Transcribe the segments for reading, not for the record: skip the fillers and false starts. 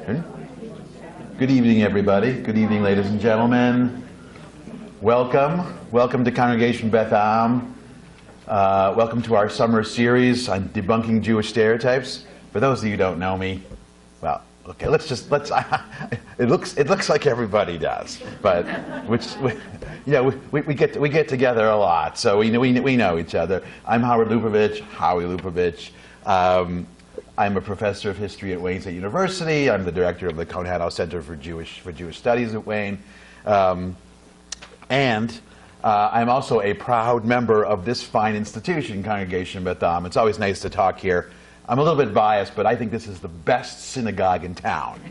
Good evening, everybody. Good evening, ladies and gentlemen. Welcome. Welcome to Congregation Beth Am. Welcome to our summer series on debunking Jewish stereotypes. For those of you who don't know me, well, okay, let's it looks like everybody does, but we get together a lot, so we know each other. I'm Howie Lupovitch. I'm a professor of history at Wayne State University. I'm the director of the Cohn Haddow Center for Jewish Studies at Wayne, and I'm also a proud member of this fine institution, Congregation Beth Am. It's always nice to talk here. I'm a little bit biased, but I think this is the best synagogue in town.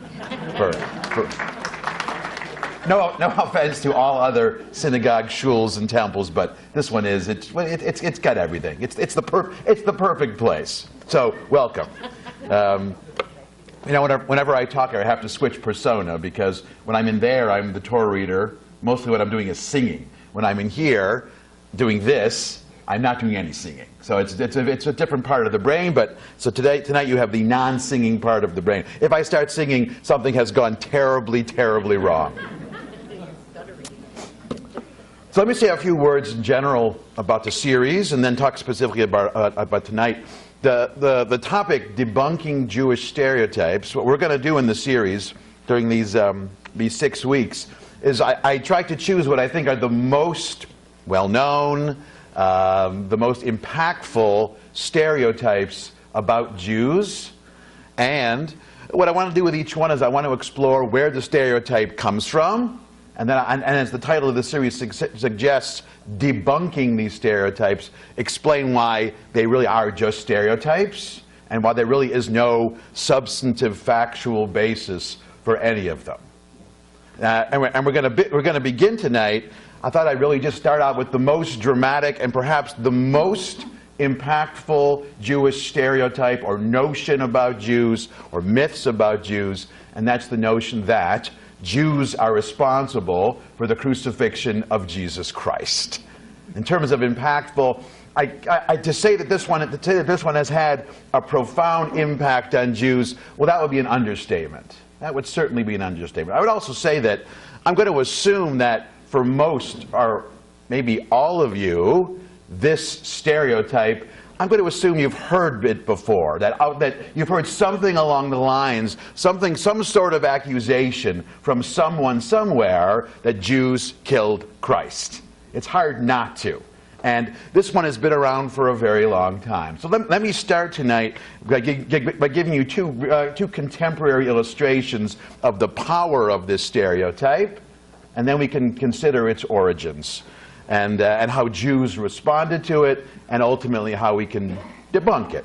No offense to all other synagogue, shuls, and temples, but this one is. It's got everything. It's the perfect place. So welcome. Whenever I talk, I have to switch persona because when I'm in there, I'm the Torah reader. Mostly, what I'm doing is singing. When I'm in here, doing this, I'm not doing any singing. So it's a different part of the brain. But so tonight you have the non-singing part of the brain. If I start singing, something has gone terribly, terribly wrong. So let me say a few words in general about the series, and then talk specifically about tonight. The topic, debunking Jewish stereotypes. What we're going to do in the series during these 6 weeks is I try to choose what I think are the most well-known, the most impactful stereotypes about Jews. And what I want to do with each one is I want to explore where the stereotype comes from. And then, and as the title of the series suggests, debunking these stereotypes, explain why they really are just stereotypes, and why there really is no substantive factual basis for any of them. And we're going to begin tonight. I thought I'd really just start out with the most dramatic and perhaps the most impactful Jewish stereotype or notion about Jews or myths about Jews, and that's the notion that Jews are responsible for the crucifixion of Jesus Christ. In terms of impactful, to say that this one has had a profound impact on Jews, well, that would be an understatement. That would certainly be an understatement. I would also say that I'm going to assume that for most, or maybe all of you, this stereotype, I'm going to assume you've heard it before, that you've heard something along the lines, some sort of accusation from someone somewhere that Jews killed Christ. It's hard not to. And this one has been around for a very long time. So let me start tonight by giving you two contemporary illustrations of the power of this stereotype, and then we can consider its origins and how Jews responded to it, and ultimately how we can debunk it.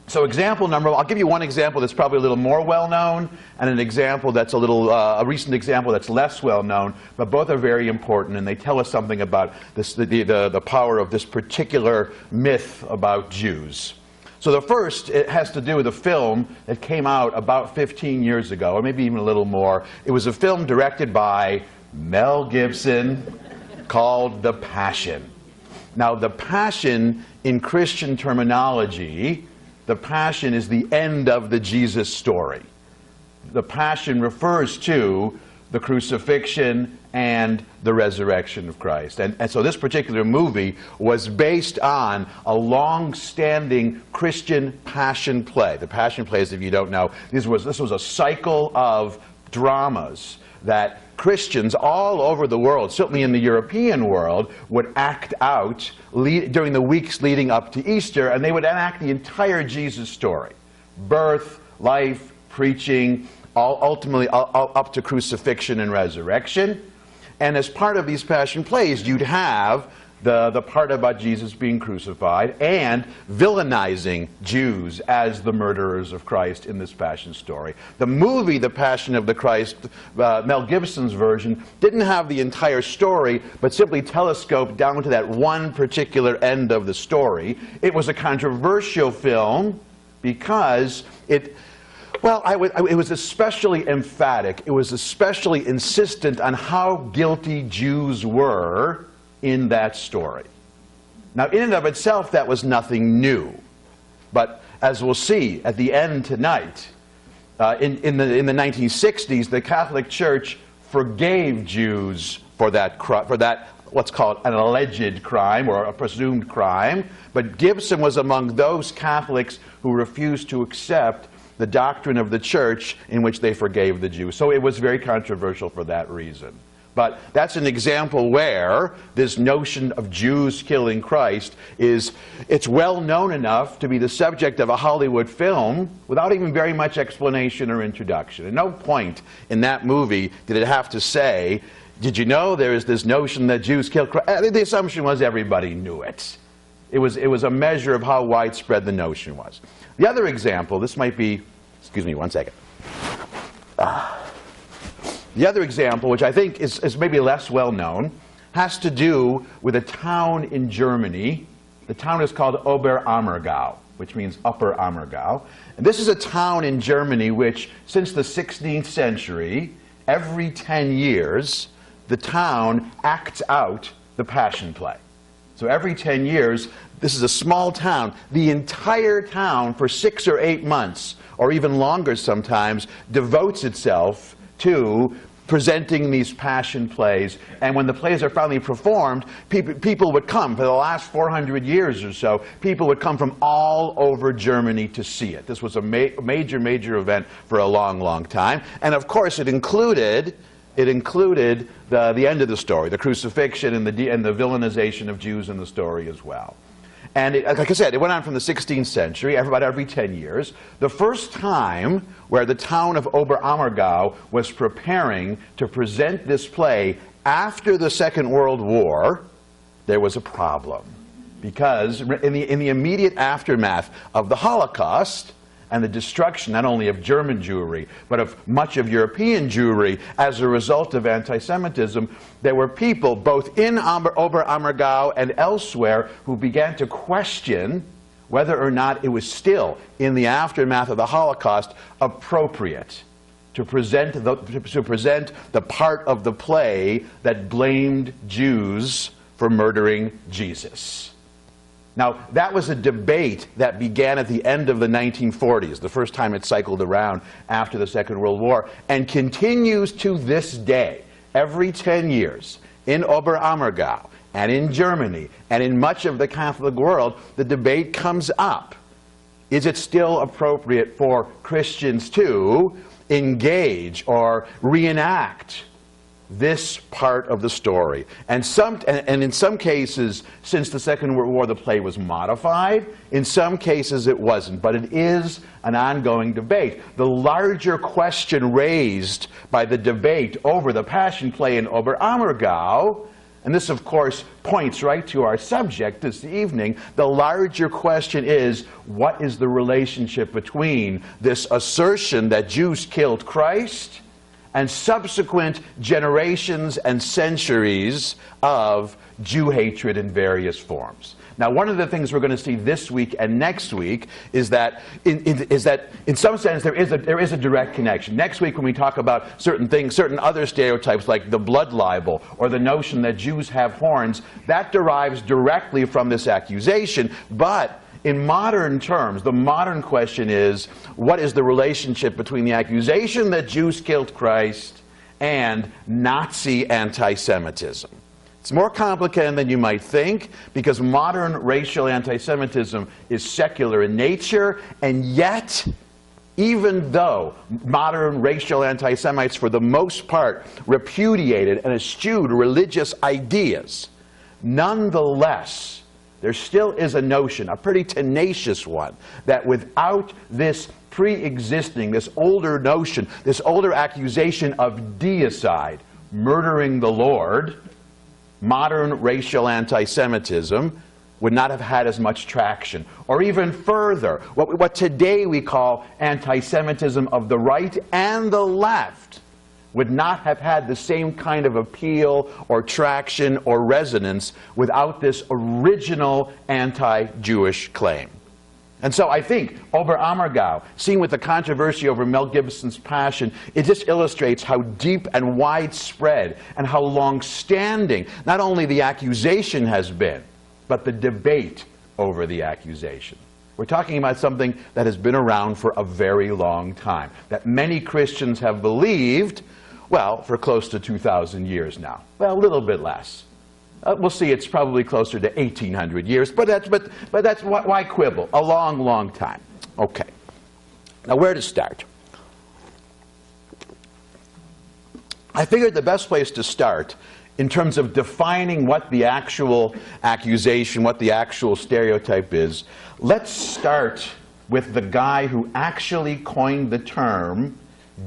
So I'll give you one example that's probably a little more well-known, and an example that's a recent example that's less well-known, but both are very important, and they tell us something about the power of this particular myth about Jews. So the first, it has to do with a film that came out about 15 years ago, or maybe even a little more. It was a film directed by Mel Gibson called The Passion. Now, the Passion, in Christian terminology, the Passion is the end of the Jesus story. The Passion refers to the crucifixion and the resurrection of Christ. And so this particular movie was based on a long-standing Christian Passion play. The Passion plays, if you don't know, this was a cycle of dramas that Christians all over the world, certainly in the European world, would act out during the weeks leading up to Easter, and they would enact the entire Jesus story. Birth, life, preaching, ultimately up to crucifixion and resurrection. And as part of these Passion plays, you'd have the part about Jesus being crucified and villainizing Jews as the murderers of Christ in this Passion story. The movie, The Passion of the Christ, Mel Gibson's version, didn't have the entire story, but simply telescoped down to that one particular end of the story. It was a controversial film because it was especially emphatic. It was especially insistent on how guilty Jews were in that story. Now, in and of itself, that was nothing new. But as we'll see at the end tonight, In the 1960s, the Catholic Church forgave Jews for that what's called an alleged crime or a presumed crime, but Gibson was among those Catholics who refused to accept the doctrine of the church in which they forgave the Jews. So it was very controversial for that reason. But that's an example where this notion of Jews killing Christ it's well known enough to be the subject of a Hollywood film without even very much explanation or introduction. At no point in that movie did it have to say, did you know there is this notion that Jews kill Christ? The assumption was everybody knew it. It was a measure of how widespread the notion was. The other example, this might be, excuse me one second. The other example, which I think is maybe less well known, has to do with a town in Germany. The town is called Oberammergau, which means Upper Ammergau. And this is a town in Germany which, since the 16th century, every 10 years, the town acts out the Passion Play. So every 10 years, this is a small town. The entire town, for 6 or 8 months, or even longer sometimes, devotes itself to presenting these passion plays. And when the plays are finally performed, people would come. For the last 400 years or so, people would come from all over Germany to see it. This was a major event for a long, long time. And of course, it included the end of the story, the crucifixion and the villainization of Jews in the story as well. And like I said, it went on from the 16th century, about every 10 years. The first time where the town of Oberammergau was preparing to present this play after the Second World War, there was a problem. Because in the immediate aftermath of the Holocaust, and the destruction not only of German Jewry, but of much of European Jewry as a result of anti-Semitism, there were people both in Oberammergau and elsewhere who began to question whether or not it was still, in the aftermath of the Holocaust, appropriate to present the part of the play that blamed Jews for murdering Jesus. Now, that was a debate that began at the end of the 1940s, the first time it cycled around after the Second World War, and continues to this day, every 10 years, in Oberammergau, and in Germany, and in much of the Catholic world, the debate comes up. Is it still appropriate for Christians to engage or reenact this part of the story? And in some cases, since the Second World War, the play was modified. In some cases, it wasn't. But it is an ongoing debate. The larger question raised by the debate over the Passion Play in Oberammergau, and this, of course, points right to our subject this evening, the larger question is, what is the relationship between this assertion that Jews killed Christ and subsequent generations and centuries of Jew hatred in various forms? Now, one of the things we're going to see this week and next week is that in some sense there is a direct connection. Next week, when we talk about certain things, certain other stereotypes like the blood libel or the notion that Jews have horns, that derives directly from this accusation. But in modern terms, the modern question is, what is the relationship between the accusation that Jews killed Christ and Nazi anti-Semitism? It's more complicated than you might think, because modern racial anti-Semitism is secular in nature, and yet, even though modern racial anti-Semites, for the most part, repudiated and eschewed religious ideas, nonetheless, there still is a notion, a pretty tenacious one, that without this pre-existing, this older notion, this older accusation of deicide, murdering the Lord, modern racial anti-Semitism would not have had as much traction. Or even further, what today we call anti-Semitism of the right and the left would not have had the same kind of appeal or traction or resonance without this original anti-Jewish claim. And so I think Oberammergau, seen with the controversy over Mel Gibson's Passion, it just illustrates how deep and widespread and how long-standing not only the accusation has been, but the debate over the accusation. We're talking about something that has been around for a very long time, that many Christians have believed, well, for close to 2,000 years now. Well, a little bit less. We'll see, it's probably closer to 1,800 years, but that's why quibble? A long, long time. Okay. Now, where to start? I figured the best place to start in terms of defining what the actual accusation, what the actual stereotype is, let's start with the guy who actually coined the term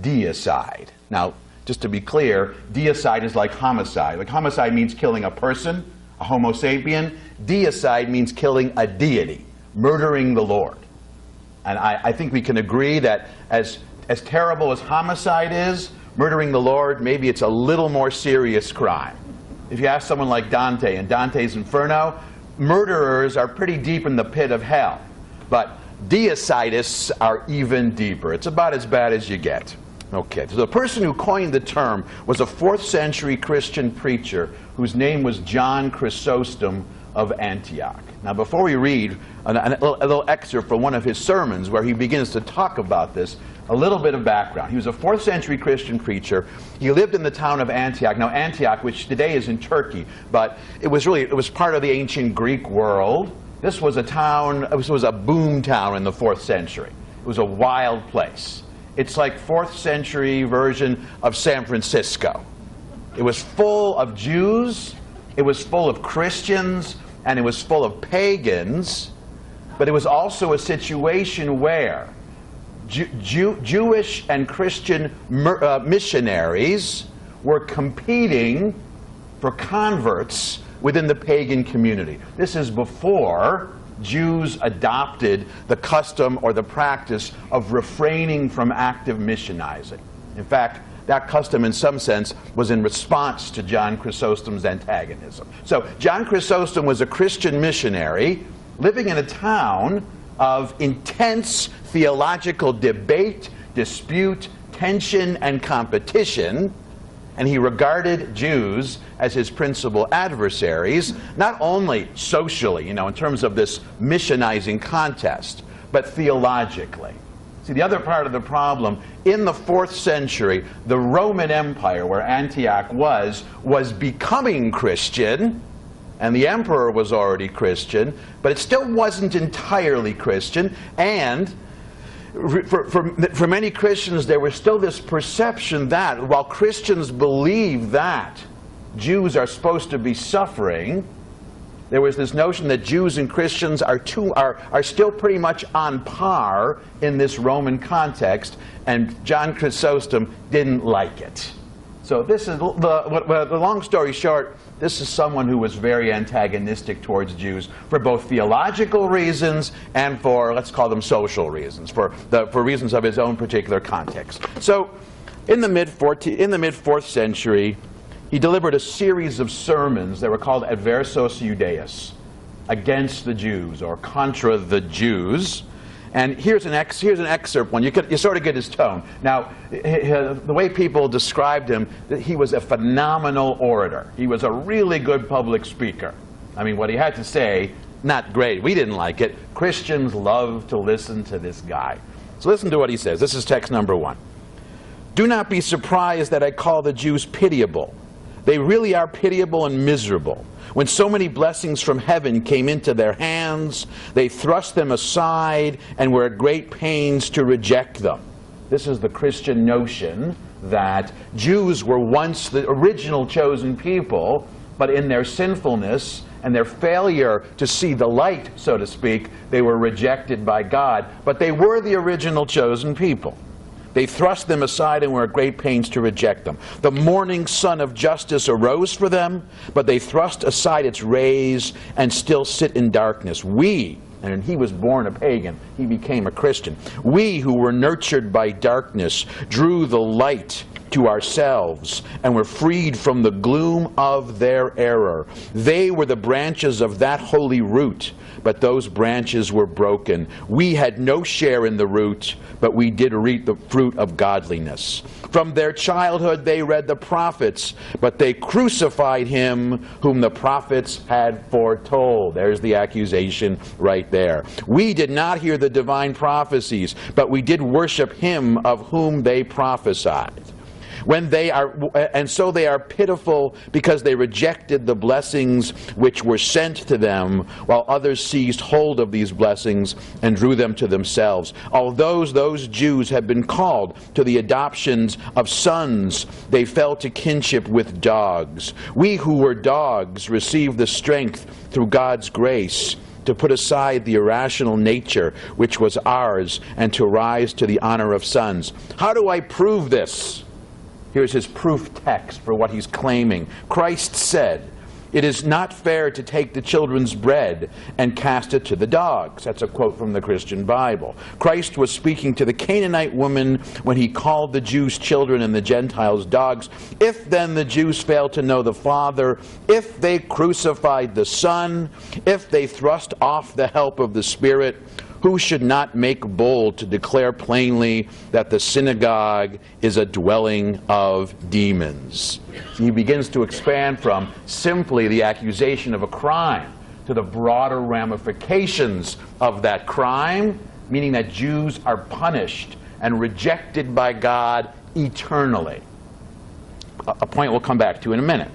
deicide. Now, just to be clear, deicide is like homicide. Like homicide means killing a person, a homo sapien. Deicide means killing a deity, murdering the Lord. And I think we can agree that as terrible as homicide is, murdering the Lord, maybe it's a little more serious crime. If you ask someone like Dante in Dante's Inferno, murderers are pretty deep in the pit of hell. But deicidists are even deeper. It's about as bad as you get. Okay, so the person who coined the term was a 4th century Christian preacher whose name was John Chrysostom of Antioch. Now, before we read a little excerpt from one of his sermons where he begins to talk about this, a little bit of background. He was a 4th century Christian preacher. He lived in the town of Antioch. Now, Antioch, which today is in Turkey, but it was part of the ancient Greek world. This was a town, it was a boom town in the 4th century. It was a wild place. It's like 4th century version of San Francisco. It was full of Jews, it was full of Christians, and it was full of pagans, but it was also a situation where Jewish and Christian missionaries were competing for converts within the pagan community. This is before Jews adopted the custom or the practice of refraining from active missionizing. In fact, that custom in some sense was in response to John Chrysostom's antagonism. So John Chrysostom was a Christian missionary living in a town of intense theological debate, dispute, tension, and competition, and he regarded Jews as his principal adversaries, not only socially, in terms of this missionizing contest, but theologically. See, the other part of the problem, in the 4th century, the Roman Empire, where Antioch was becoming Christian, and the emperor was already Christian, but it still wasn't entirely Christian, and for many Christians there was still this perception that while Christians believe that Jews are supposed to be suffering, there was this notion that Jews and Christians are still pretty much on par in this Roman context, and John Chrysostom didn't like it. So this is the long story short. This is someone who was very antagonistic towards Jews for both theological reasons and for, let's call them, social reasons, for reasons of his own particular context. So in the mid-4th century, he delivered a series of sermons that were called Adversos Judaeus, against the Jews, or contra the Jews. And here's an excerpt one. You sort of get his tone. Now, the way people described him, he was a phenomenal orator. He was a really good public speaker. I mean, what he had to say, not great. We didn't like it. Christians love to listen to this guy. So listen to what he says. This is text number 1. Do not be surprised that I call the Jews pitiable. They really are pitiable and miserable. When so many blessings from heaven came into their hands, they thrust them aside and were at great pains to reject them. This is the Christian notion that Jews were once the original chosen people, but in their sinfulness and their failure to see the light, so to speak, they were rejected by God. But they were the original chosen people. They thrust them aside and were at great pains to reject them. The morning sun of justice arose for them, but they thrust aside its rays and still sit in darkness. We, and he was born a pagan, he became a Christian. We who were nurtured by darkness drew the light to ourselves, and were freed from the gloom of their error. They were the branches of that holy root, but those branches were broken. We had no share in the root, but we did reap the fruit of godliness. From their childhood they read the prophets, but they crucified him whom the prophets had foretold. There's the accusation right there. We did not hear the divine prophecies, but we did worship him of whom they prophesied. And so they are pitiful because they rejected the blessings which were sent to them, while others seized hold of these blessings and drew them to themselves. Although those Jews had been called to the adoptions of sons, they fell to kinship with dogs. We who were dogs received the strength through God's grace to put aside the irrational nature which was ours and to rise to the honor of sons. How do I prove this? Here's his proof text for what he's claiming. Christ said, "It is not fair to take the children's bread and cast it to the dogs." That's a quote from the Christian Bible. Christ was speaking to the Canaanite woman when he called the Jews children and the Gentiles dogs. If then the Jews failed to know the Father, if they crucified the Son, if they thrust off the help of the Spirit, who should not make bold to declare plainly that the synagogue is a dwelling of demons? He begins to expand from simply the accusation of a crime to the broader ramifications of that crime, meaning that Jews are punished and rejected by God eternally. A point we'll come back to in a minute.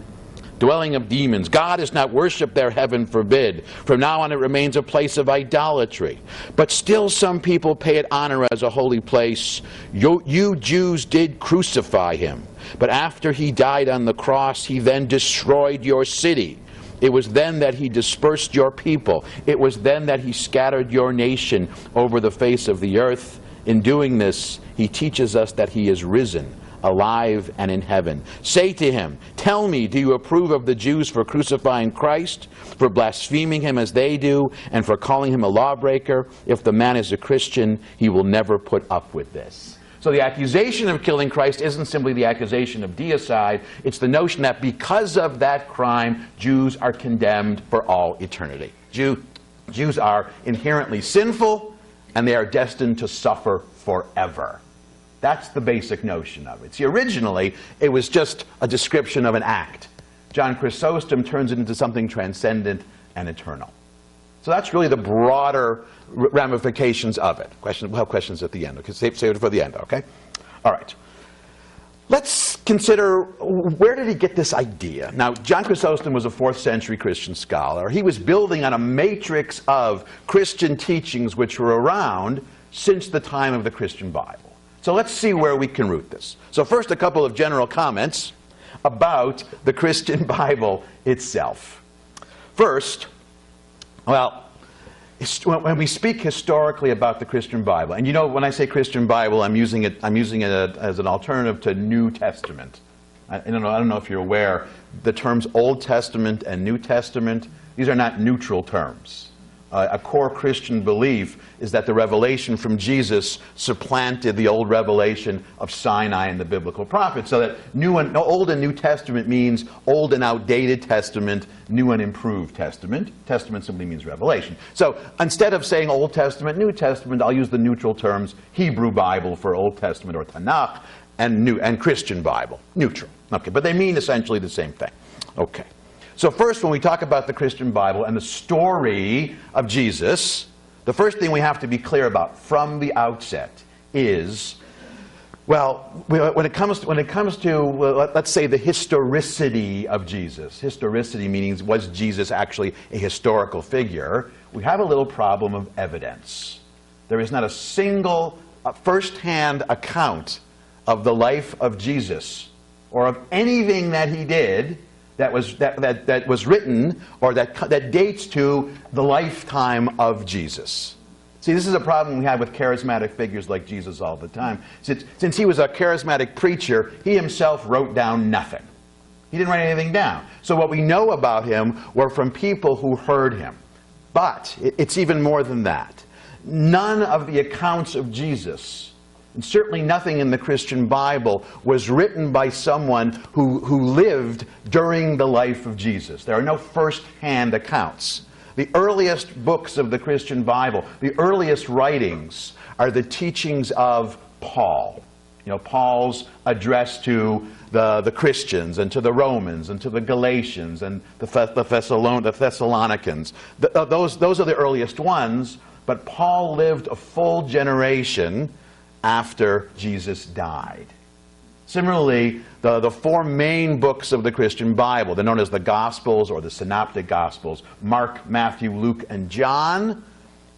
Dwelling of demons. God is not worshipped there, heaven forbid. From now on it remains a place of idolatry. But still some people pay it honor as a holy place. You Jews did crucify him. But after he died on the cross, he then destroyed your city. It was then that he dispersed your people. It was then that he scattered your nation over the face of the earth. In doing this, he teaches us that he is risen, alive and in heaven. Say to him, tell me, do you approve of the Jews for crucifying Christ, for blaspheming him as they do, and for calling him a lawbreaker? If the man is a Christian, he will never put up with this. So the accusation of killing Christ isn't simply the accusation of deicide. It's the notion that because of that crime, Jews are condemned for all eternity. Jews are inherently sinful, and they are destined to suffer forever. That's the basic notion of it. See, originally, it was just a description of an act. John Chrysostom turns it into something transcendent and eternal. So that's really the broader ramifications of it. We'll have questions at the end. Okay, save it for the end, okay? All right. Let's consider, where did he get this idea? Now, John Chrysostom was a 4th century Christian scholar. He was building on a matrix of Christian teachings which were around since the time of the Christian Bible. So let's see where we can root this. So first, a couple of general comments about the Christian Bible itself. First, well, when we speak historically about the Christian Bible, and you know, when I say Christian Bible, I'm using it as an alternative to New Testament. I don't know if you're aware, the terms Old Testament and New Testament, these are not neutral terms. A core Christian belief is that the revelation from Jesus supplanted the old revelation of Sinai and the biblical prophets. So that Old and New Testament means Old and outdated Testament, New and improved Testament. Testament simply means revelation. So instead of saying Old Testament, New Testament, I'll use the neutral terms Hebrew Bible for Old Testament or Tanakh, and Christian Bible, neutral. Okay, but they mean essentially the same thing. Okay. So first, when we talk about the Christian Bible and the story of Jesus, the first thing we have to be clear about from the outset is, well, when it comes to let's say the historicity of Jesus, historicity meaning was Jesus actually a historical figure, we have a little problem of evidence. There is not a single first-hand account of the life of Jesus or of anything that he did that was written or that dates to the lifetime of Jesus. See, this is a problem we have with charismatic figures like Jesus all the time. Since he was a charismatic preacher, he himself wrote down nothing. He didn't write anything down. So what we know about him were from people who heard him. But it's even more than that. None of the accounts of Jesus And certainly nothing in the Christian Bible was written by someone who lived during the life of Jesus. There are no first-hand accounts. The earliest books of the Christian Bible, the earliest writings, are the teachings of Paul. You know, Paul's address to the Christians and to the Romans and to the Galatians and the Thessalonians. Those are the earliest ones, but Paul lived a full generation after Jesus died. Similarly, the four main books of the Christian Bible, they're known as the Gospels or the Synoptic Gospels, Mark, Matthew, Luke, and John.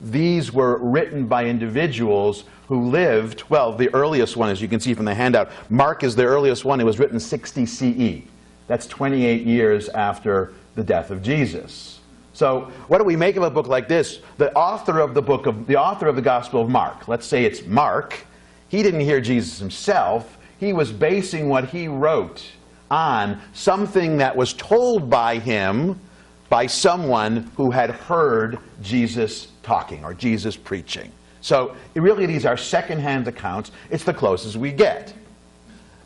These were written by individuals who lived, well, the earliest one, as you can see from the handout, Mark is the earliest one. It was written 60 CE. That's 28 years after the death of Jesus. So what do we make of a book like this? The author of the Gospel of Mark, let's say it's Mark, he didn't hear Jesus himself. He was basing what he wrote on something that was told by him by someone who had heard Jesus talking or Jesus preaching. So really these are second-hand accounts. It's the closest we get.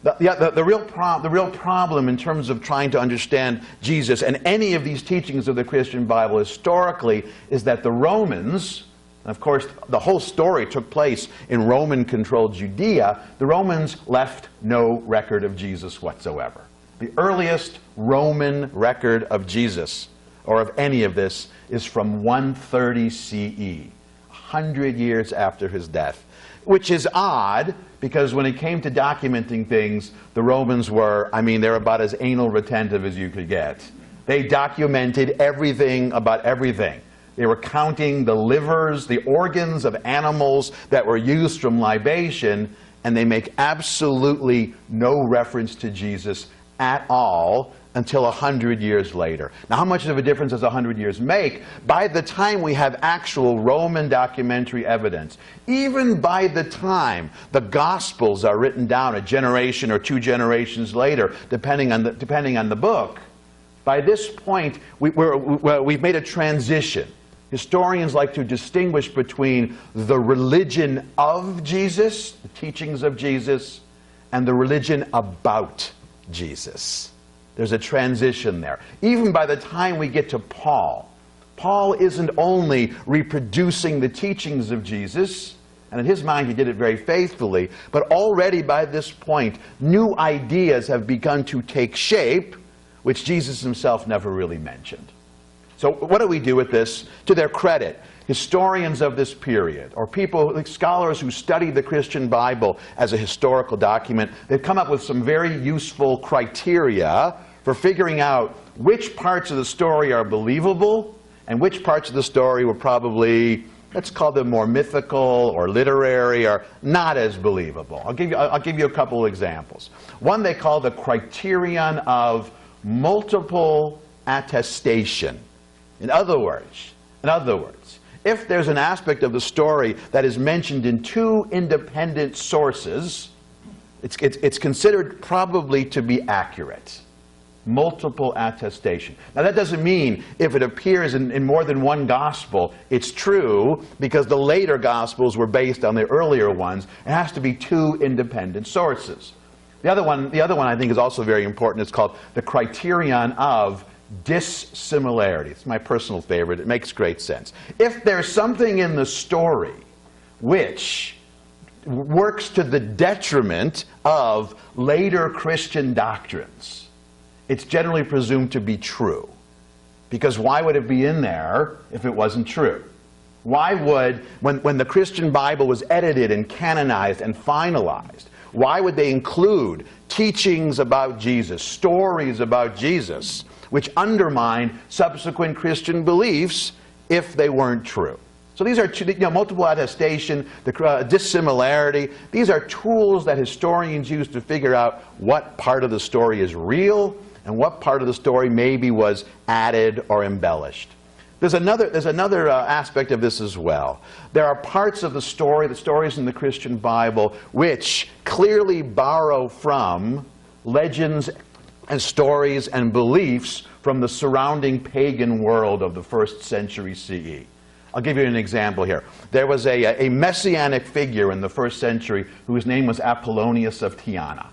The real problem in terms of trying to understand Jesus and any of these teachings of the Christian Bible historically is that the Romans, and of course the whole story took place in Roman-controlled Judea, the Romans left no record of Jesus whatsoever. The earliest Roman record of Jesus, or of any of this, is from 130 CE, 100 years after his death. Which is odd, because when it came to documenting things, the Romans were, they're about as anal retentive as you could get. They documented everything about everything. They were counting the livers, the organs of animals that were used from libation, and they make absolutely no reference to Jesus at all until 100 years later. Now, how much of a difference does 100 years make? By the time we have actual Roman documentary evidence, even by the time the Gospels are written down a generation or two generations later, depending on the book, by this point, we've made a transition. Historians like to distinguish between the religion of Jesus, the teachings of Jesus, and the religion about Jesus. There's a transition there. Even by the time we get to Paul, Paul isn't only reproducing the teachings of Jesus, and in his mind he did it very faithfully, but already by this point, new ideas have begun to take shape, which Jesus himself never really mentioned. So what do we do with this? To their credit, historians of this period, or people, like scholars who study the Christian Bible as a historical document, they've come up with some very useful criteria for figuring out which parts of the story are believable and which parts of the story were probably, let's call them more mythical or literary or not as believable. I'll give you a couple of examples. One they call the criterion of multiple attestation. In other words, if there's an aspect of the story that is mentioned in two independent sources, it's considered probably to be accurate. Multiple attestation. Now that doesn't mean if it appears in more than one gospel, it's true, because the later gospels were based on the earlier ones. It has to be two independent sources. The other one I think is also very important. It's called the criterion of dissimilarity. It's my personal favorite. It makes great sense. If there's something in the story which works to the detriment of later Christian doctrines, it's generally presumed to be true. Because why would it be in there if it wasn't true? Why would, when the Christian Bible was edited and canonized and finalized, why would they include teachings about Jesus, stories about Jesus, which undermined subsequent Christian beliefs if they weren't true? So these are multiple attestation, the dissimilarity. These are tools that historians use to figure out what part of the story is real and what part of the story maybe was added or embellished. There's another aspect of this as well. There are parts of the stories in the Christian Bible, which clearly borrow from legends and stories and beliefs from the surrounding pagan world of the 1st century CE. I'll give you an example here. There was a messianic figure in the first century whose name was Apollonius of Tyana.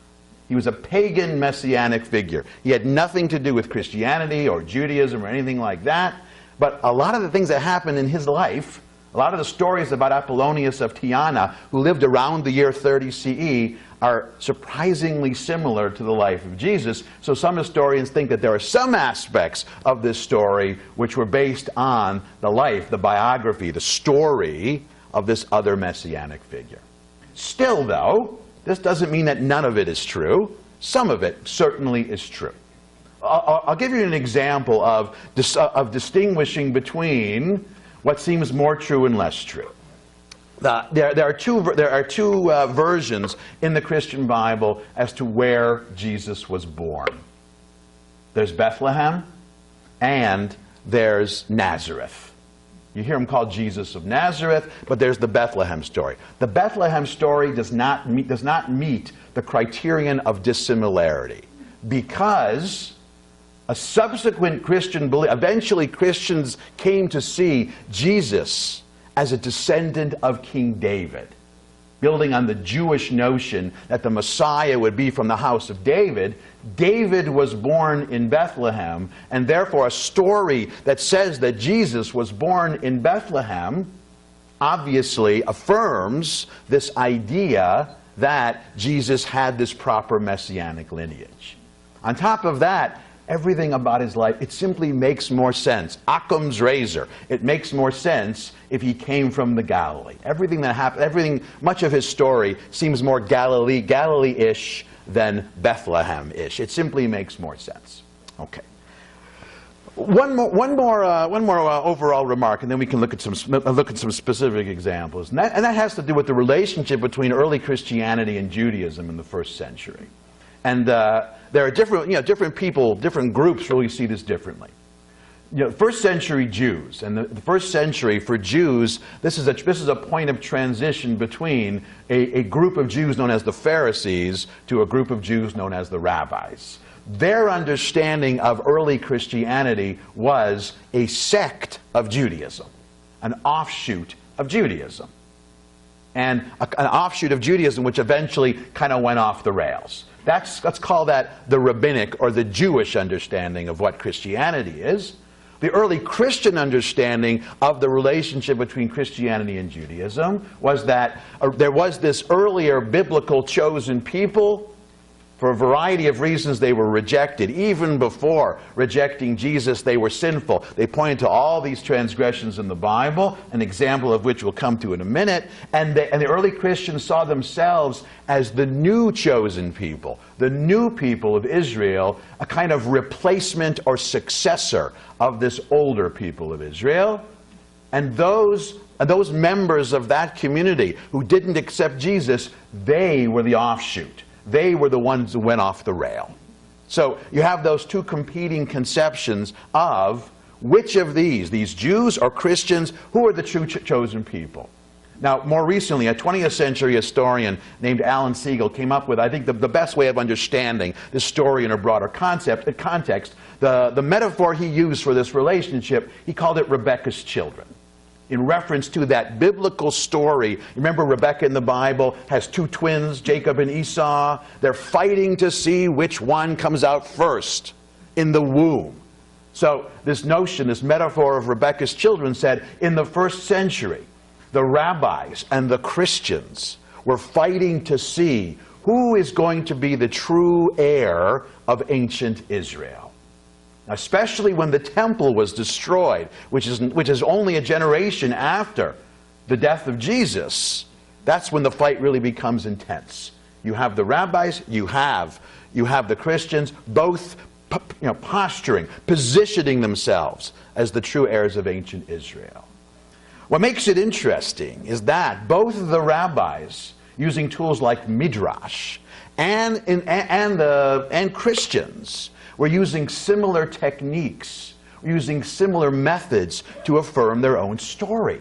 He was a pagan messianic figure. He had nothing to do with Christianity or Judaism or anything like that. But a lot of the things that happened in his life, a lot of the stories about Apollonius of Tyana, who lived around the year 30 CE, are surprisingly similar to the life of Jesus. So some historians think that there are some aspects of this story which were based on the life, the biography, the story of this other messianic figure. Still, though, this doesn't mean that none of it is true. Some of it certainly is true. I'll give you an example of distinguishing between what seems more true and less true. There are two versions in the Christian Bible as to where Jesus was born. There's Bethlehem and there's Nazareth. You hear him called Jesus of Nazareth, but there's the Bethlehem story. The Bethlehem story does not meet the criterion of dissimilarity, because a subsequent Christian belief, eventually Christians came to see Jesus as a descendant of King David, building on the Jewish notion that the Messiah would be from the house of David. David was born in Bethlehem, and therefore a story that says that Jesus was born in Bethlehem obviously affirms this idea that Jesus had this proper messianic lineage. On top of that, everything about his life, it simply makes more sense. Occam's razor. It makes more sense if he came from the Galilee. Everything that happened, much of his story seems more Galilee-ish than Bethlehem-ish. It simply makes more sense. Okay. One more overall remark, and then we can look at some specific examples. And that has to do with the relationship between early Christianity and Judaism in the first century. And there are different people, different groups really see this differently. First century Jews, and the first century for Jews, this is a point of transition between a group of Jews known as the Pharisees to a group of Jews known as the rabbis. Their understanding of early Christianity was a sect of Judaism, an offshoot of Judaism, and an offshoot of Judaism which eventually kind of went off the rails. Let's call that the rabbinic or the Jewish understanding of what Christianity is. The early Christian understanding of the relationship between Christianity and Judaism was that there was this earlier biblical chosen people. For a variety of reasons they were rejected. Even before rejecting Jesus, they were sinful. They pointed to all these transgressions in the Bible, an example of which we'll come to in a minute. And the early Christians saw themselves as the new chosen people, the new people of Israel, a kind of replacement or successor of this older people of Israel. And those members of that community who didn't accept Jesus, they were the offshoot. They were the ones who went off the rail. So you have those two competing conceptions of which of these Jews or Christians, who are the true chosen people. Now, more recently, a 20th century historian named Alan Siegel came up with, I think, the best way of understanding this story in a broader context. The metaphor he used for this relationship, he called it Rebekah's children, in reference to that biblical story. Remember, Rebekah in the Bible has two twins, Jacob and Esau. They're fighting to see which one comes out first in the womb. So this notion, this metaphor of Rebekah's children said, in the first century, the rabbis and the Christians were fighting to see who is going to be the true heir of ancient Israel. Especially when the temple was destroyed, which is only a generation after the death of Jesus. That's when the fight really becomes intense. You have the rabbis, you have the Christians, both posturing, positioning themselves as the true heirs of ancient Israel. What makes it interesting is that both of the rabbis, using tools like Midrash, and Christians, were using similar techniques, using similar methods to affirm their own story.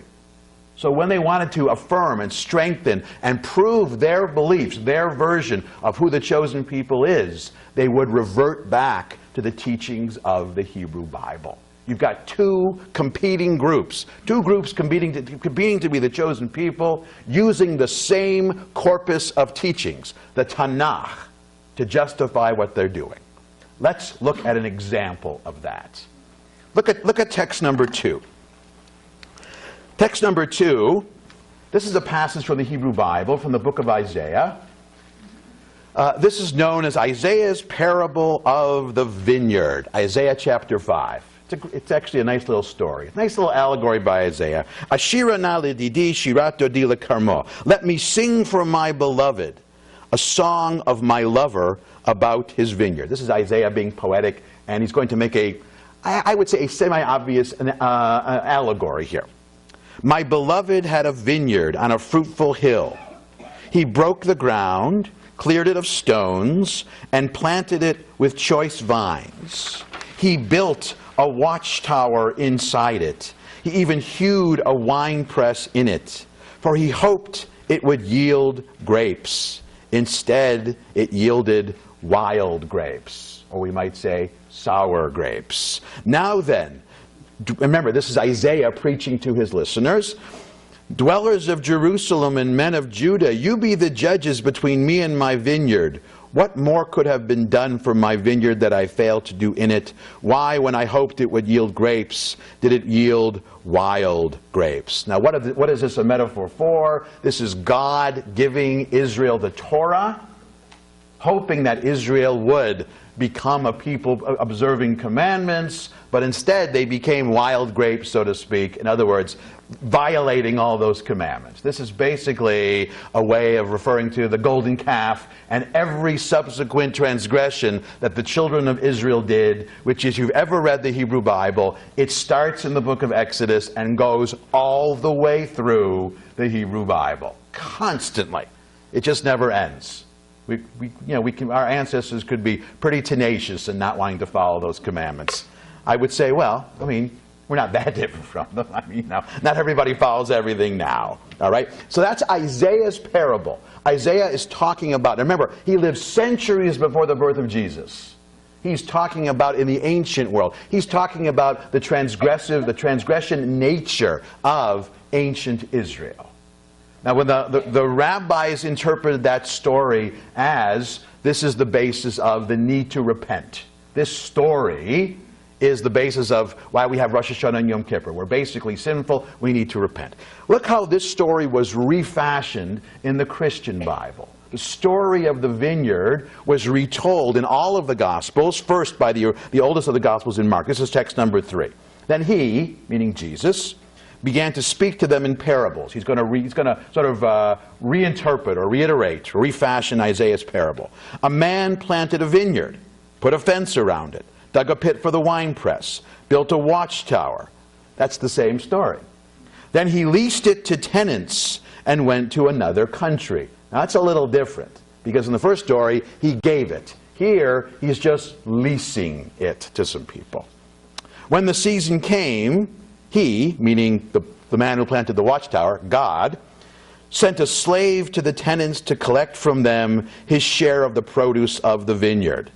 So when they wanted to affirm and strengthen and prove their beliefs, their version of who the chosen people is, they would revert back to the teachings of the Hebrew Bible. You've got two competing groups competing to be the chosen people, using the same corpus of teachings, the Tanakh, to justify what they're doing. Let's look at an example of that. Look at text number 2. Text number 2, this is a passage from the Hebrew Bible, from the book of Isaiah. This is known as Isaiah's parable of the vineyard, Isaiah chapter 5. It's actually a nice little story, a nice little allegory by Isaiah. Ashira na lididi shirato di lekarmo. Let me sing for my beloved a song of my lover about his vineyard. This is Isaiah being poetic, and he's going to make I would say, a semi-obvious allegory here. My beloved had a vineyard on a fruitful hill. He broke the ground, cleared it of stones, and planted it with choice vines. He built a watchtower inside it. He even hewed a winepress in it, for he hoped it would yield grapes. Instead, it yielded wild grapes, or we might say sour grapes. Now then, remember, this is Isaiah preaching to his listeners. Dwellers of Jerusalem and men of Judah, you be the judges between me and my vineyard. What more could have been done for my vineyard that I failed to do in it? Why, when I hoped it would yield grapes, did it yield wild grapes? Now, what is this a metaphor for? This is God giving Israel the Torah, hoping that Israel would become a people observing commandments, but instead they became wild grapes, so to speak. In other words, violating all those commandments. This is basically a way of referring to the golden calf and every subsequent transgression that the children of Israel did, which, if you've ever read the Hebrew Bible, it starts in the book of Exodus and goes all the way through the Hebrew Bible, constantly. It just never ends. Our ancestors could be pretty tenacious in not wanting to follow those commandments. I would say, well, I mean, we're not that different from them. I mean, not everybody follows everything now. All right? So that's Isaiah's parable. Isaiah is talking about, remember, he lived centuries before the birth of Jesus. He's talking about in the ancient world. He's talking about the transgression nature of ancient Israel. Now, when the rabbis interpreted that story as this is the basis of the need to repent. This story is the basis of why we have Rosh Hashanah and Yom Kippur. We're basically sinful. We need to repent. Look how this story was refashioned in the Christian Bible. The story of the vineyard was retold in all of the Gospels, first by the oldest of the Gospels in Mark. This is text number 3. Then he, meaning Jesus, began to speak to them in parables. He's going to sort of reinterpret or reiterate, or refashion Isaiah's parable. A man planted a vineyard, put a fence around it, dug a pit for the winepress, built a watchtower. That's the same story. Then he leased it to tenants and went to another country. Now that's a little different, because in the first story, he gave it. Here, he's just leasing it to some people. When the season came, he, meaning the man who planted the watchtower, God, sent a slave to the tenants to collect from them his share of the produce of the vineyard.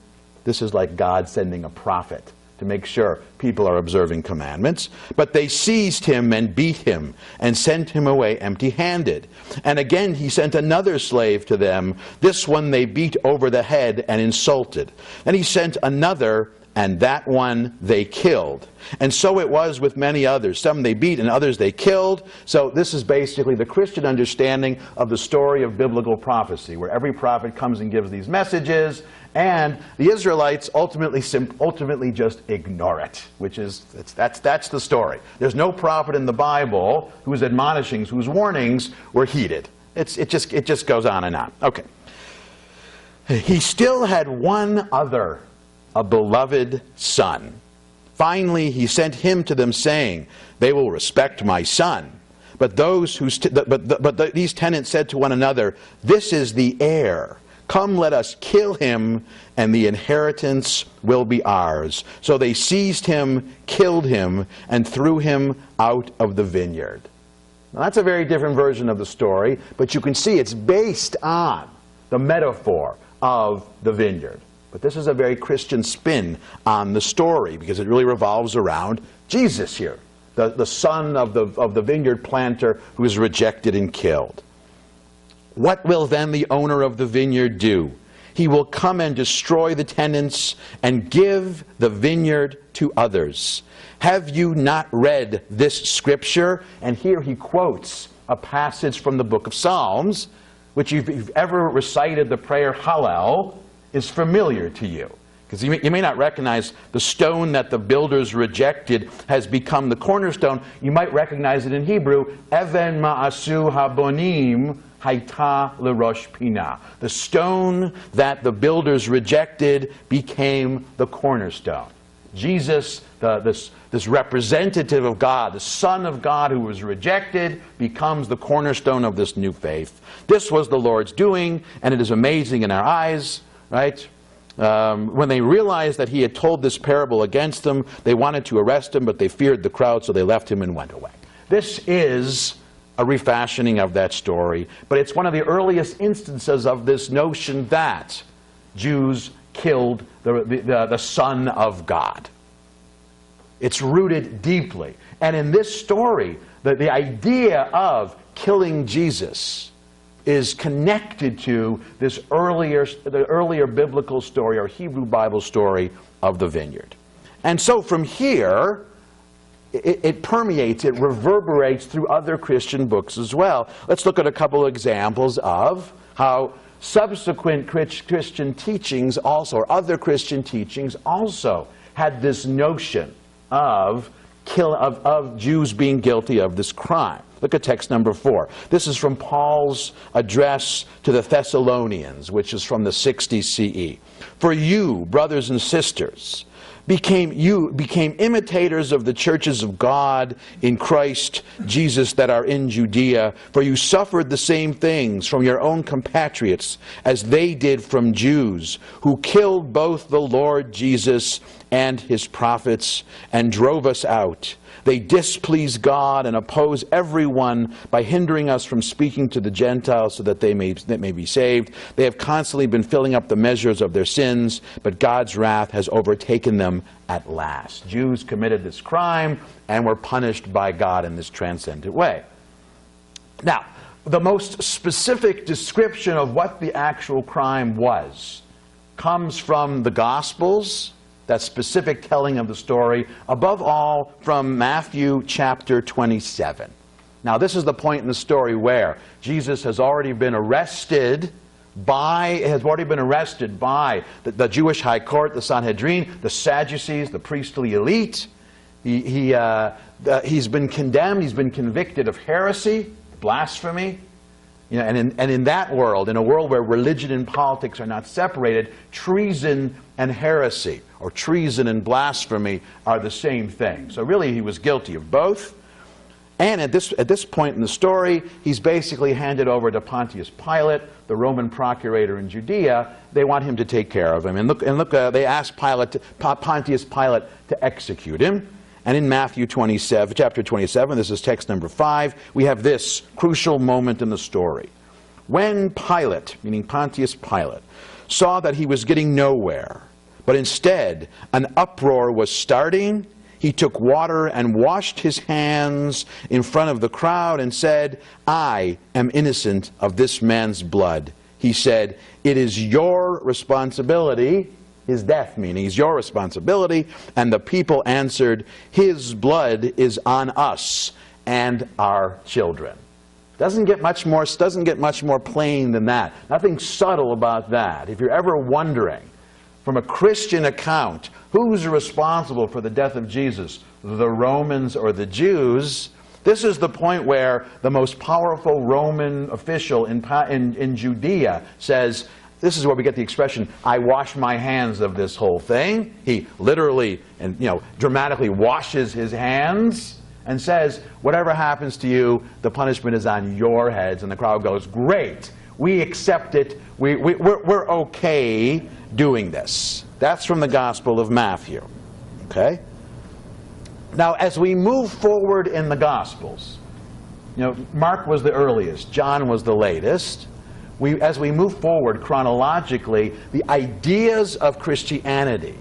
This is like God sending a prophet to make sure people are observing commandments. But they seized him and beat him and sent him away empty-handed. And again he sent another slave to them. This one they beat over the head and insulted. And he sent another, and that one they killed. And so it was with many others. Some they beat and others they killed. So this is basically the Christian understanding of the story of biblical prophecy, where every prophet comes and gives these messages, and the Israelites ultimately just ignore it, which is, that's the story. There's no prophet in the Bible whose admonishings, whose warnings were heeded. It just goes on and on. Okay. He still had one other, a beloved son. Finally, he sent him to them, saying, "They will respect my son." But these tenants said to one another, "This is the heir. Come, let us kill him, and the inheritance will be ours." So they seized him, killed him, and threw him out of the vineyard. Now, that's a very different version of the story, but you can see it's based on the metaphor of the vineyard. But this is a very Christian spin on the story, because it really revolves around Jesus here, the son of the vineyard planter who is rejected and killed. What will then the owner of the vineyard do? He will come and destroy the tenants and give the vineyard to others. Have you not read this scripture? And here he quotes a passage from the book of Psalms, which if you've ever recited the prayer Hillel, is familiar to you. Because you may not recognize the stone that the builders rejected has become the cornerstone. You might recognize it in Hebrew, Even ma'asu habonim haita lerosh pina. The stone that the builders rejected became the cornerstone. Jesus, this representative of God, the Son of God who was rejected, becomes the cornerstone of this new faith. This was the Lord's doing, and it is amazing in our eyes, right? When they realized that he had told this parable against them, they wanted to arrest him, but they feared the crowd, so they left him and went away. This is a refashioning of that story, but it's one of the earliest instances of this notion that Jews killed the Son of God. It's rooted deeply. And in this story, the idea of killing Jesus is connected to this the earlier biblical story or Hebrew Bible story of the vineyard. And so from here, it permeates, it reverberates through other Christian books as well. Let's look at a couple of examples of how subsequent Christian teachings also, or other Christian teachings also, had this notion of Jews being guilty of this crime. Look at text number 4. This is from Paul's address to the Thessalonians, which is from the 60 CE. For you, brothers and sisters, became imitators of the churches of God in Christ Jesus that are in Judea, for you suffered the same things from your own compatriots as they did from Jews, who killed both the Lord Jesus and his prophets and drove us out. They displease God and oppose everyone by hindering us from speaking to the Gentiles so that they may be saved. They have constantly been filling up the measures of their sins, but God's wrath has overtaken them at last. Jews committed this crime and were punished by God in this transcendent way. Now, the most specific description of what the actual crime was comes from the Gospels, that specific telling of the story, above all from Matthew chapter 27. Now this is the point in the story where Jesus has already been arrested by the Jewish high court, the Sanhedrin, the Sadducees, the priestly elite. He's been condemned, he's been convicted of heresy, blasphemy. You know, and in that world, in a world where religion and politics are not separated, treason and heresy, or treason and blasphemy, are the same thing. So really he was guilty of both. And at this point in the story, he's basically handed over to Pontius Pilate, the Roman procurator in Judea. They want him to take care of him. And look, they ask Pontius Pilate to execute him. And in Matthew chapter 27, this is text number 5, we have this crucial moment in the story. When Pilate, meaning Pontius Pilate, saw that he was getting nowhere, but instead an uproar was starting, he took water and washed his hands in front of the crowd and said, I am innocent of this man's blood. He said, it is your responsibility. His death, meaning, is your responsibility. And the people answered, his blood is on us and our children. Doesn't get much more plain than that. Nothing subtle about that. If you're ever wondering, from a Christian account, who's responsible for the death of Jesus, the Romans or the Jews, this is the point where the most powerful Roman official in Judea says, this is where we get the expression, I wash my hands of this whole thing. He literally and dramatically washes his hands and says, whatever happens to you, the punishment is on your heads. And the crowd goes, great, we accept it, we're okay doing this. That's from the Gospel of Matthew. Okay? Now, as we move forward in the Gospels, Mark was the earliest, John was the latest. as we move forward chronologically, the ideas of Christianity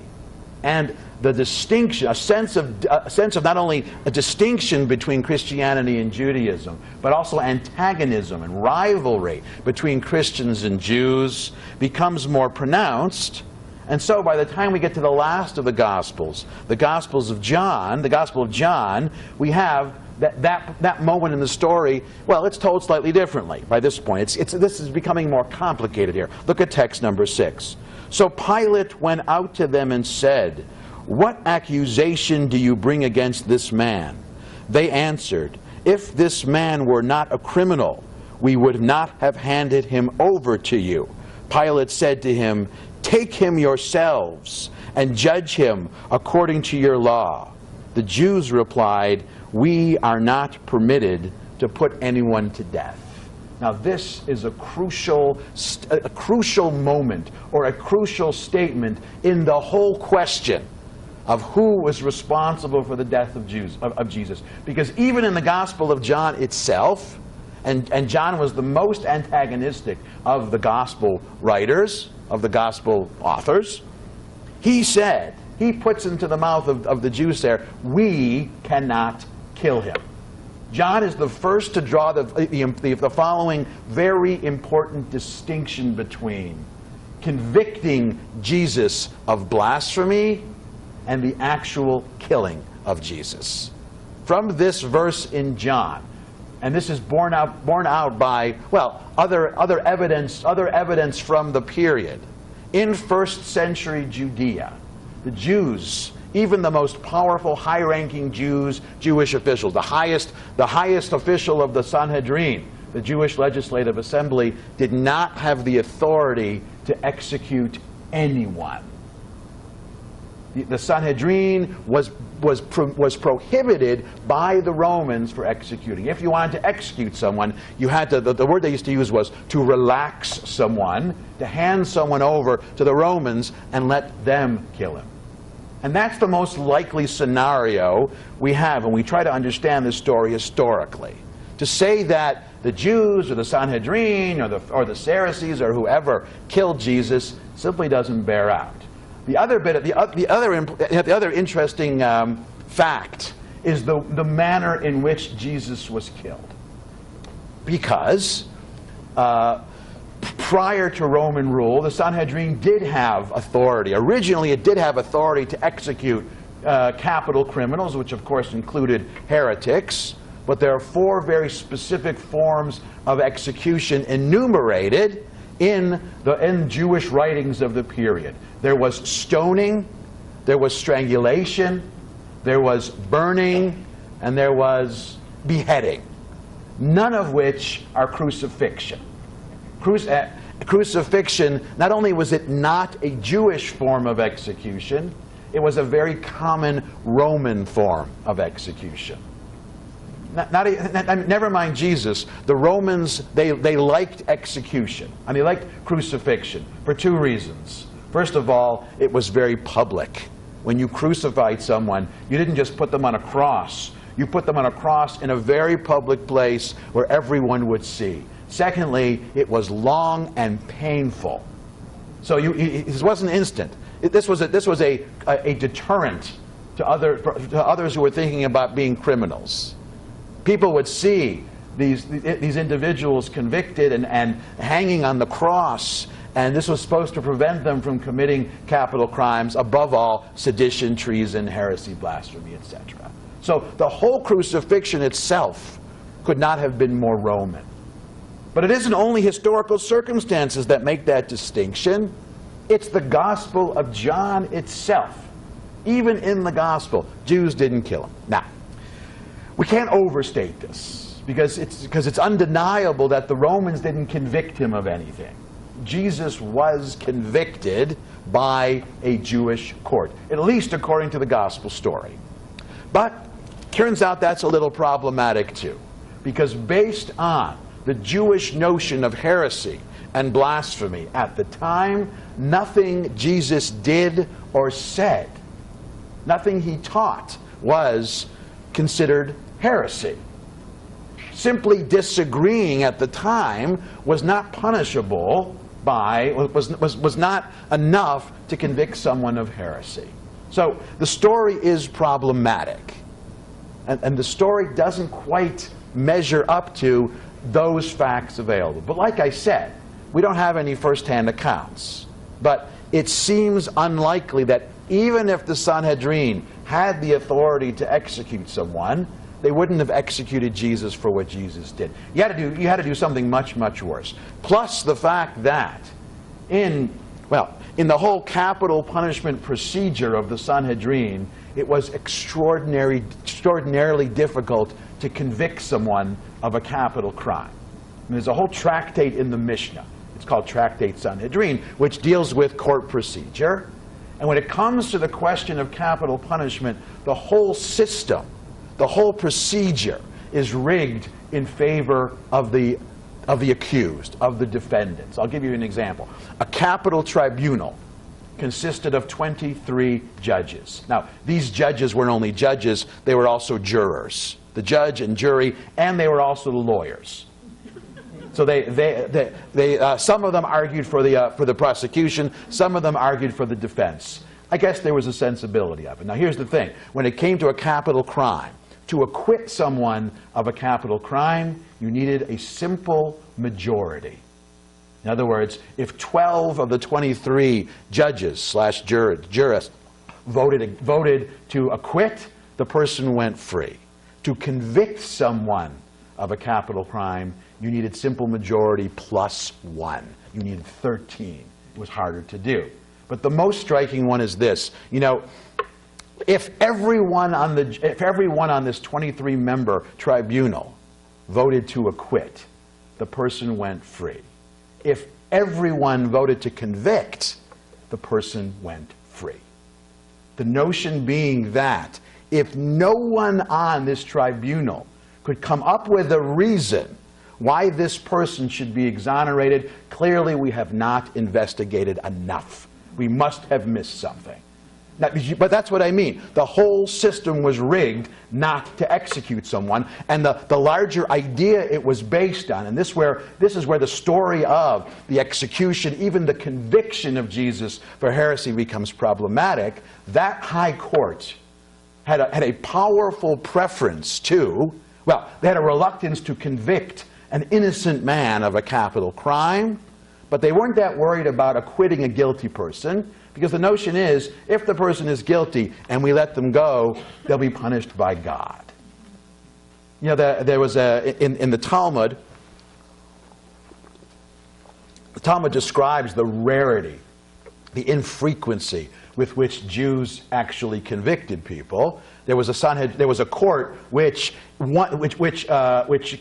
and the distinction, a sense of not only a distinction between Christianity and Judaism, but also antagonism and rivalry between Christians and Jews becomes more pronounced. And so by the time we get to the last of the Gospels of John, the Gospel of John, we have that moment in the story. Well, it's told slightly differently by this point. This is becoming more complicated here. Look at text number 6. So Pilate went out to them and said, "What accusation do you bring against this man?" They answered, "If this man were not a criminal, we would not have handed him over to you." Pilate said to him, "Take him yourselves and judge him according to your law." The Jews replied, "We are not permitted to put anyone to death." Now this is a crucial moment, or a crucial statement in the whole question of who was responsible for the death of Jesus. Because even in the Gospel of John itself, and John was the most antagonistic of the Gospel writers, of the Gospel authors, he puts into the mouth of the Jews there, "We cannot kill him." John is the first to draw the following very important distinction between convicting Jesus of blasphemy and the actual killing of Jesus. From this verse in John, and this is borne out by, well, other evidence from the period. In first century Judea, the Jews, even the most powerful, high-ranking Jewish officials, the highest official of the Sanhedrin, the Jewish Legislative Assembly, did not have the authority to execute anyone. The Sanhedrin was prohibited by the Romans for executing. If you wanted to execute someone, you had to, the word they used to use was to relax someone, to hand someone over to the Romans and let them kill him. And that's the most likely scenario we have when we try to understand this story historically. To say that the Jews or the Sanhedrin or the Pharisees or whoever killed Jesus simply doesn't bear out. The other interesting fact is the manner in which Jesus was killed. Because prior to Roman rule, the Sanhedrin did have authority. Originally, it did have authority to execute capital criminals, which of course included heretics. But there are 4 very specific forms of execution enumerated in Jewish writings of the period. There was stoning, there was strangulation, there was burning, and there was beheading. None of which are crucifixion. Crucifixion, not only was it not a Jewish form of execution, it was a very common Roman form of execution. Never mind Jesus, the Romans, they liked execution, and they liked crucifixion for 2 reasons. First of all, it was very public. When you crucified someone, you didn't just put them on a cross. You put them on a cross in a very public place where everyone would see. Secondly, it was long and painful. So this wasn't instant. This was a deterrent to others who were thinking about being criminals. People would see these individuals convicted and hanging on the cross, and this was supposed to prevent them from committing capital crimes, above all, sedition, treason, heresy, blasphemy, etc. So the whole crucifixion itself could not have been more Roman. But it isn't only historical circumstances that make that distinction. It's the Gospel of John itself. Even in the Gospel, Jews didn't kill him. Now, we can't overstate this, because it's undeniable that the Romans didn't convict him of anything. Jesus was convicted by a Jewish court, at least according to the Gospel story. But turns out that's a little problematic too, because based on the Jewish notion of heresy and blasphemy at the time, nothing Jesus did or said, nothing he taught, was considered heresy. simply disagreeing at the time was not punishable by, was not enough to convict someone of heresy. So the story is problematic. And the story doesn't quite measure up to those facts available. But like I said, we don't have any first-hand accounts. But it seems unlikely that even if the Sanhedrin had the authority to execute someone, they wouldn't have executed Jesus for what Jesus did. You had to do something much, much worse. Plus the fact that in the whole capital punishment procedure of the Sanhedrin, it was extraordinarily difficult to convict someone of a capital crime. And there's a whole tractate in the Mishnah. It's called Tractate Sanhedrin, which deals with court procedure. And when it comes to the question of capital punishment, the whole system, the whole procedure is rigged in favor of the accused, of the defendants. I'll give you an example. A capital tribunal consisted of 23 judges. Now, these judges weren't only judges, they were also jurors. The judge and jury, and they were also the lawyers. So some of them argued for the prosecution, some of them argued for the defense. I guess there was a sensibility of it. Now, here's the thing. When it came to a capital crime, to acquit someone of a capital crime, you needed a simple majority. In other words, if 12 of the 23 judges / jurists voted to acquit, the person went free. To convict someone of a capital crime, you needed simple majority plus 1. You needed 13. It was harder to do. But the most striking one is this. You know, if everyone on this 23-member tribunal voted to acquit, the person went free. If everyone voted to convict, the person went free. The notion being that if no one on this tribunal could come up with a reason why this person should be exonerated, clearly we have not investigated enough. We must have missed something. But that's what I mean. The whole system was rigged not to execute someone, and the larger idea it was based on, and this is where the story of the execution, even the conviction of Jesus for heresy becomes problematic. That high court had a powerful preference to, well, they had a reluctance to convict an innocent man of a capital crime, but they weren't that worried about acquitting a guilty person, because the notion is, if the person is guilty and we let them go, they'll be punished by God. You know, there was in the Talmud describes the rarity, the infrequency with which Jews actually convicted people. There was a court which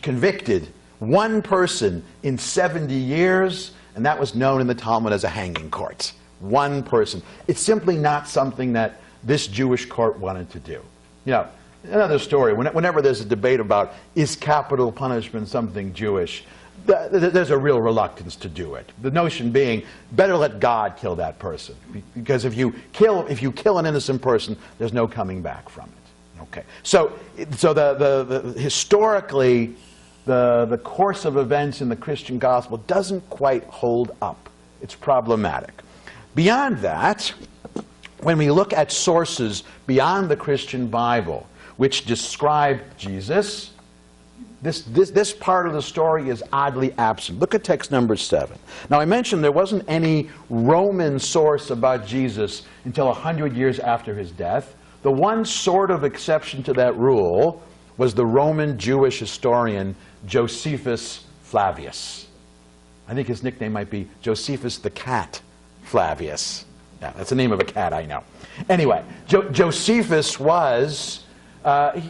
convicted one person in 70 years, and that was known in the Talmud as a hanging court. One person. It's simply not something that this Jewish court wanted to do. You know, another story, whenever there's a debate about is capital punishment something Jewish, there's a real reluctance to do it. The notion being, better let God kill that person. Because if you kill an innocent person, there's no coming back from it. Okay. So historically, the course of events in the Christian gospel doesn't quite hold up. It's problematic. Beyond that, when we look at sources beyond the Christian Bible which describe Jesus, this part of the story is oddly absent. Look at text number 7. Now, I mentioned there wasn't any Roman source about Jesus until 100 years after his death. The one sort of exception to that rule was the Roman Jewish historian Josephus Flavius. I think his nickname might be Josephus the Cat Flavius. Yeah, that's the name of a cat, I know. Anyway, Josephus was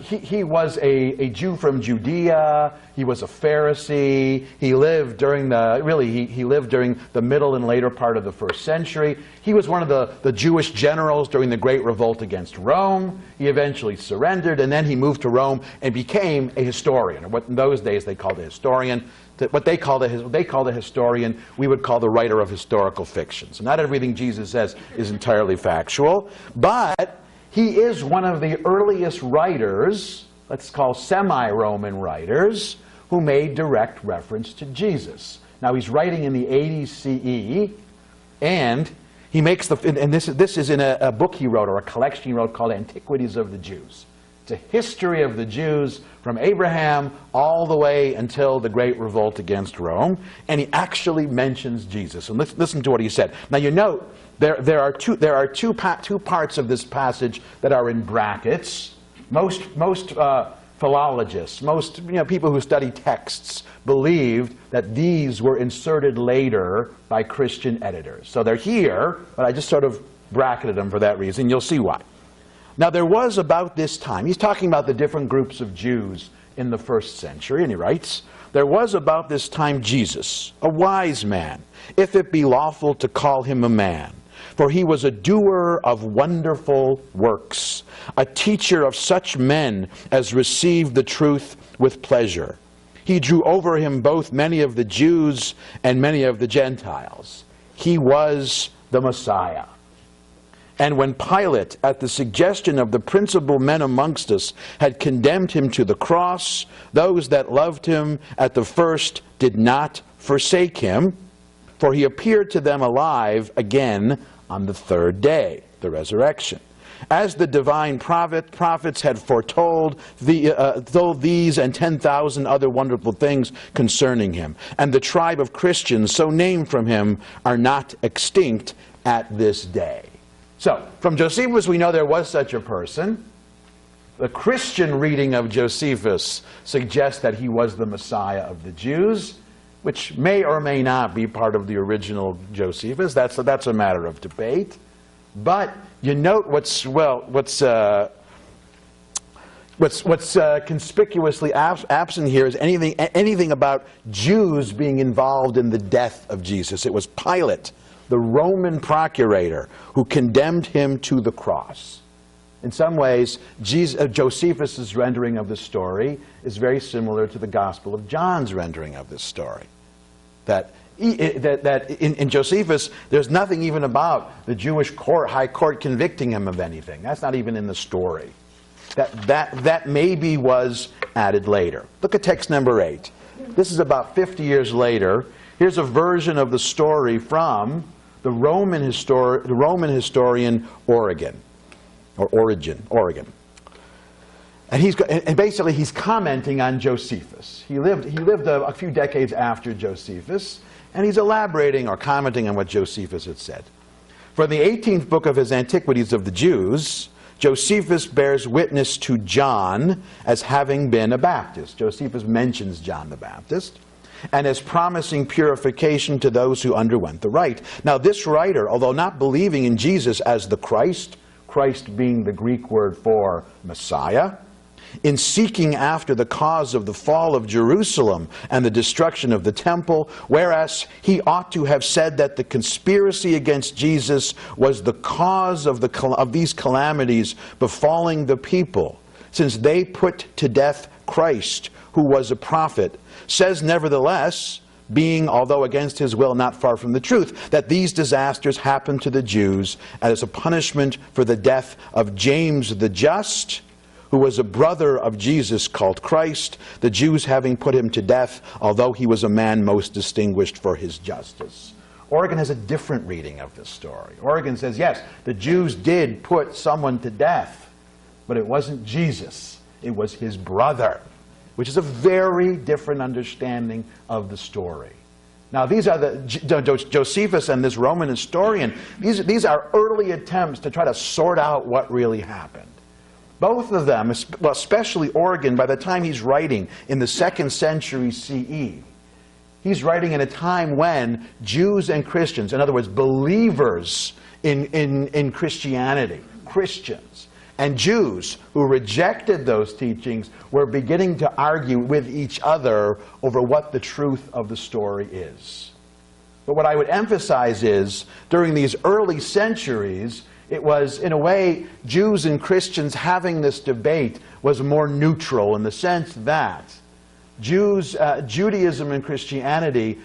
he was a Jew from Judea. He was a Pharisee. He lived during the middle and later part of the 1st century. He was one of the Jewish generals during the Great Revolt against Rome. He eventually surrendered, and then he moved to Rome and became a historian, or what in those days they called a historian. What they called a historian, we would call the writer of historical fiction. So not everything Jesus says is entirely factual, but he is one of the earliest writers, let's call semi-Roman writers, who made direct reference to Jesus. Now, he's writing in the 80s CE, and he makes and this is in a book he wrote, or a collection he wrote, called Antiquities of the Jews. It's a history of the Jews from Abraham all the way until the Great Revolt against Rome, and he actually mentions Jesus. And listen to what he said. Now, you note there are two parts of this passage that are in brackets. Most philologists, most people who study texts, believed that these were inserted later by Christian editors. So they're here, but I just sort of bracketed them for that reason. You'll see why. Now, there was about this time, he's talking about the different groups of Jews in the first century, and he writes, there was about this time Jesus, a wise man, if it be lawful to call him a man. For he was a doer of wonderful works, a teacher of such men as received the truth with pleasure. He drew over him both many of the Jews and many of the Gentiles. He was the Messiah. And when Pilate, at the suggestion of the principal men amongst us, had condemned him to the cross, those that loved him at the first did not forsake him, for he appeared to them alive again on the third day, the resurrection. As the divine prophets had foretold these and 10,000 other wonderful things concerning him. And the tribe of Christians, so named from him, are not extinct at this day. So, from Josephus we know there was such a person. The Christian reading of Josephus suggests that he was the Messiah of the Jews, which may or may not be part of the original Josephus. That's a matter of debate. But you note what's conspicuously absent here is anything about Jews being involved in the death of Jesus. It was Pilate, the Roman procurator, who condemned him to the cross. In some ways, Josephus' rendering of the story is very similar to the Gospel of John's rendering of this story. That in Josephus, there's nothing even about the Jewish high court convicting him of anything. That's not even in the story. That maybe was added later. Look at text number 8. This is about 50 years later. Here's a version of the story from the Roman historian Origen. And basically he's commenting on Josephus. He lived a few decades after Josephus, and he's elaborating or commenting on what Josephus had said. For in the 18th book of his Antiquities of the Jews, Josephus bears witness to John as having been a Baptist. Josephus mentions John the Baptist, and as promising purification to those who underwent the rite. Now this writer, although not believing in Jesus as the Christ being the Greek word for Messiah, in seeking after the cause of the fall of Jerusalem and the destruction of the temple, whereas he ought to have said that the conspiracy against Jesus was the cause of these calamities befalling the people, since they put to death Christ, who was a prophet, says nevertheless, being, although against his will, not far from the truth, that these disasters happened to the Jews as a punishment for the death of James the Just, who was a brother of Jesus called Christ, the Jews having put him to death, although he was a man most distinguished for his justice. Origen has a different reading of this story. Origen says, yes, the Jews did put someone to death, but it wasn't Jesus. It was his brother, which is a very different understanding of the story. Now, these are Josephus and this Roman historian, these are early attempts to try to sort out what really happened. Both of them, well, especially Origen, by the time he's writing in the 2nd century CE, he's writing in a time when Jews and Christians, in other words, believers in Christianity, Christians, and Jews who rejected those teachings were beginning to argue with each other over what the truth of the story is. But what I would emphasize is, during these early centuries, it was, in a way, Jews and Christians having this debate was more neutral in the sense that Judaism and Christianity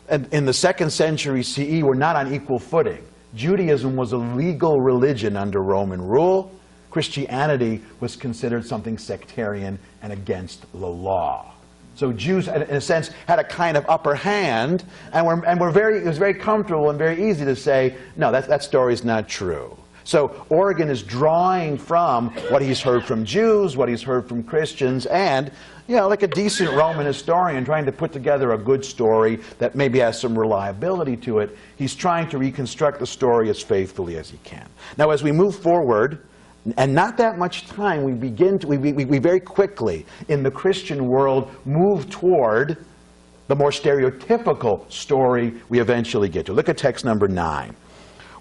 in the 2nd century CE were not on equal footing. Judaism was a legal religion under Roman rule. Christianity was considered something sectarian and against the law. So Jews, in a sense, had a kind of upper hand, and it was very comfortable and very easy to say, no, that story is not true. So Origen is drawing from what he's heard from Jews, what he's heard from Christians, and, you know, like a decent Roman historian trying to put together a good story that maybe has some reliability to it, he's trying to reconstruct the story as faithfully as he can. Now, as we move forward, and not that much time, we very quickly, in the Christian world, move toward the more stereotypical story we eventually get to. Look at text number 9.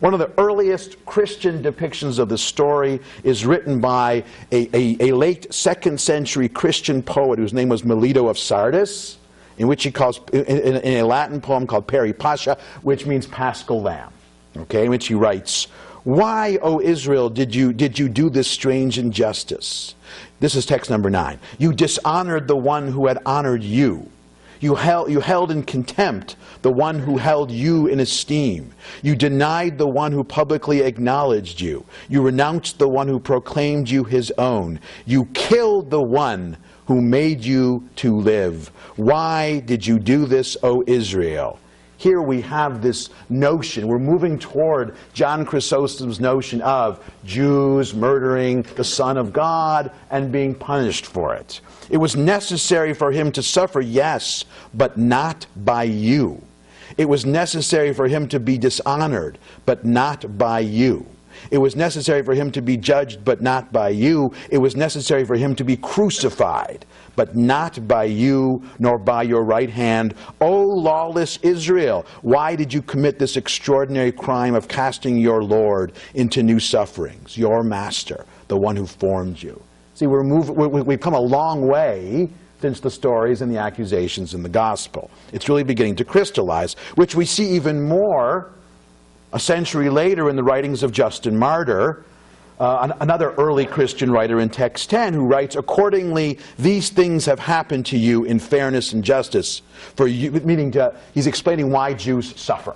One of the earliest Christian depictions of the story is written by a late 2nd century Christian poet whose name was Melito of Sardis, in which he calls, in a Latin poem called Peri Pascha, which means Paschal Lamb, okay, in which he writes, "Why, O Israel, did you do this strange injustice?" This is text number 9. "You dishonored the one who had honored you. You held in contempt the one who held you in esteem. You denied the one who publicly acknowledged you. You renounced the one who proclaimed you his own. You killed the one who made you to live. Why did you do this, O Israel?" Here we have this notion, we're moving toward John Chrysostom's notion of Jews murdering the Son of God and being punished for it. It was necessary for him to suffer, yes, but not by you. It was necessary for him to be dishonored, but not by you. It was necessary for him to be judged, but not by you. It was necessary for him to be crucified, but not by you, nor by your right hand. O lawless Israel, why did you commit this extraordinary crime of casting your Lord into new sufferings, your master, the one who formed you? See, we've come a long way since the stories and the accusations in the gospel. It's really beginning to crystallize, which we see even more a century later in the writings of Justin Martyr, another early Christian writer in text 10, who writes, "Accordingly, these things have happened to you in fairness and justice, for you," meaning he's explaining why Jews suffer.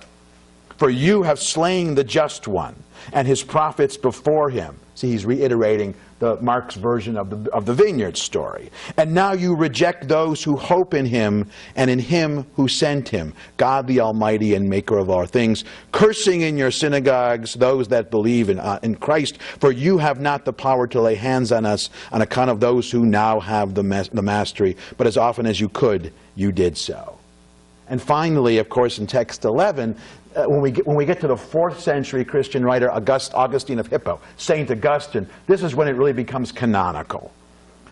"For you have slain the just one, and his prophets before him." See, he's reiterating Mark's version of the vineyard story. "And now you reject those who hope in him and in him who sent him, God the Almighty and maker of all things, cursing in your synagogues those that believe in Christ, for you have not the power to lay hands on us on account of those who now have the mastery, but as often as you could, you did so." And finally, of course, in text 11, when we get to the 4th century Christian writer Augustine of Hippo, Saint Augustine, this is when it really becomes canonical.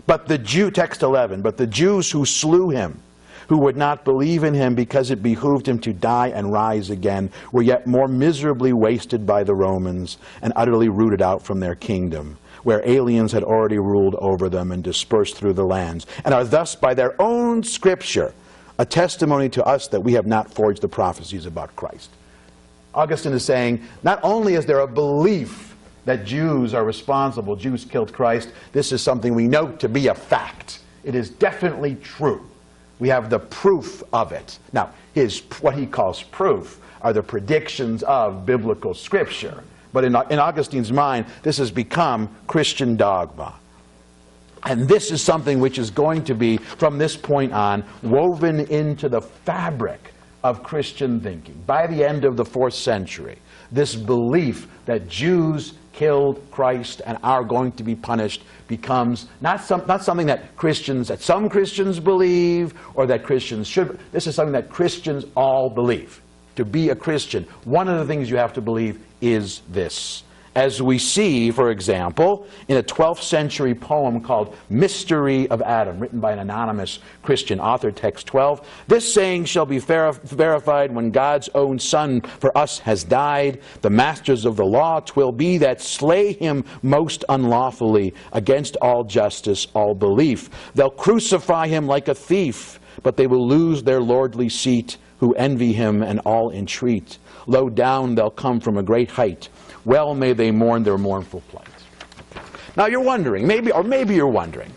Text 11, "But the Jews who slew him, who would not believe in him because it behooved him to die and rise again, were yet more miserably wasted by the Romans and utterly rooted out from their kingdom, where aliens had already ruled over them and dispersed through the lands, and are thus by their own scripture a testimony to us that we have not forged the prophecies about Christ." Augustine is saying, not only is there a belief that Jews are responsible, Jews killed Christ, this is something we know to be a fact. It is definitely true. We have the proof of it. Now, what he calls proof are the predictions of biblical scripture. But in Augustine's mind, this has become Christian dogma. And this is something which is going to be, from this point on, woven into the fabric of Christian thinking. By the end of the 4th century, this belief that Jews killed Christ and are going to be punished becomes not something that some Christians believe or that Christians should. This is something that Christians all believe. To be a Christian, one of the things you have to believe is this. As we see, for example, in a 12th century poem called Mystery of Adam, written by an anonymous Christian author, text 12, "This saying shall be verified when God's own Son for us has died. The masters of the law 'twill be that slay him most unlawfully, against all justice, all belief. They'll crucify him like a thief, but they will lose their lordly seat, who envy him and all entreat. Low down they'll come from a great height. Well may they mourn their mournful plight." Now you're wondering, maybe you're wondering,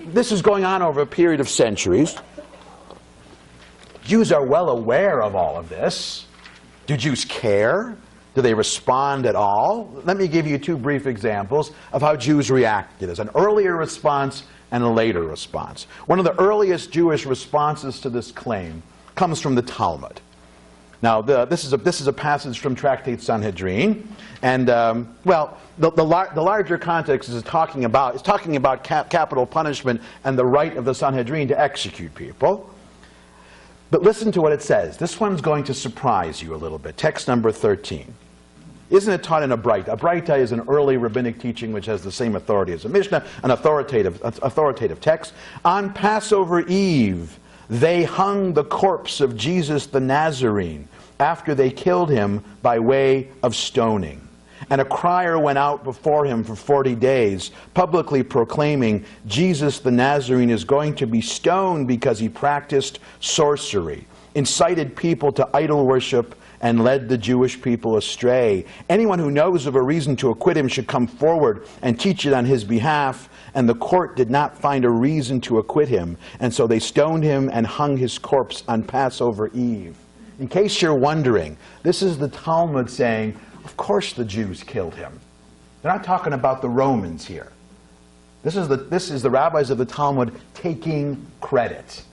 this is going on over a period of centuries. Jews are well aware of all of this. Do Jews care? Do they respond at all? Let me give you 2 brief examples of how Jews reacted. As an earlier response, and a later response. One of the earliest Jewish responses to this claim comes from the Talmud. Now, this is a passage from Tractate Sanhedrin, and well, the larger context is talking about capital punishment and the right of the Sanhedrin to execute people. But listen to what it says. This one's going to surprise you a little bit. Text number 13. Isn't it taught in a Braita? A Braita is an early rabbinic teaching which has the same authority as a Mishnah, an authoritative text. On Passover Eve, they hung the corpse of Jesus the Nazarene after they killed him by way of stoning. And a crier went out before him for 40 days, publicly proclaiming, Jesus the Nazarene is going to be stoned because he practiced sorcery, incited people to idol worship, and led the Jewish people astray. Anyone who knows of a reason to acquit him should come forward and teach it on his behalf. And the court did not find a reason to acquit him, and so they stoned him and hung his corpse on Passover Eve. In case you're wondering, this is the Talmud saying, of course the Jews killed him. They're not talking about the Romans here. This is the rabbis of the Talmud taking credit.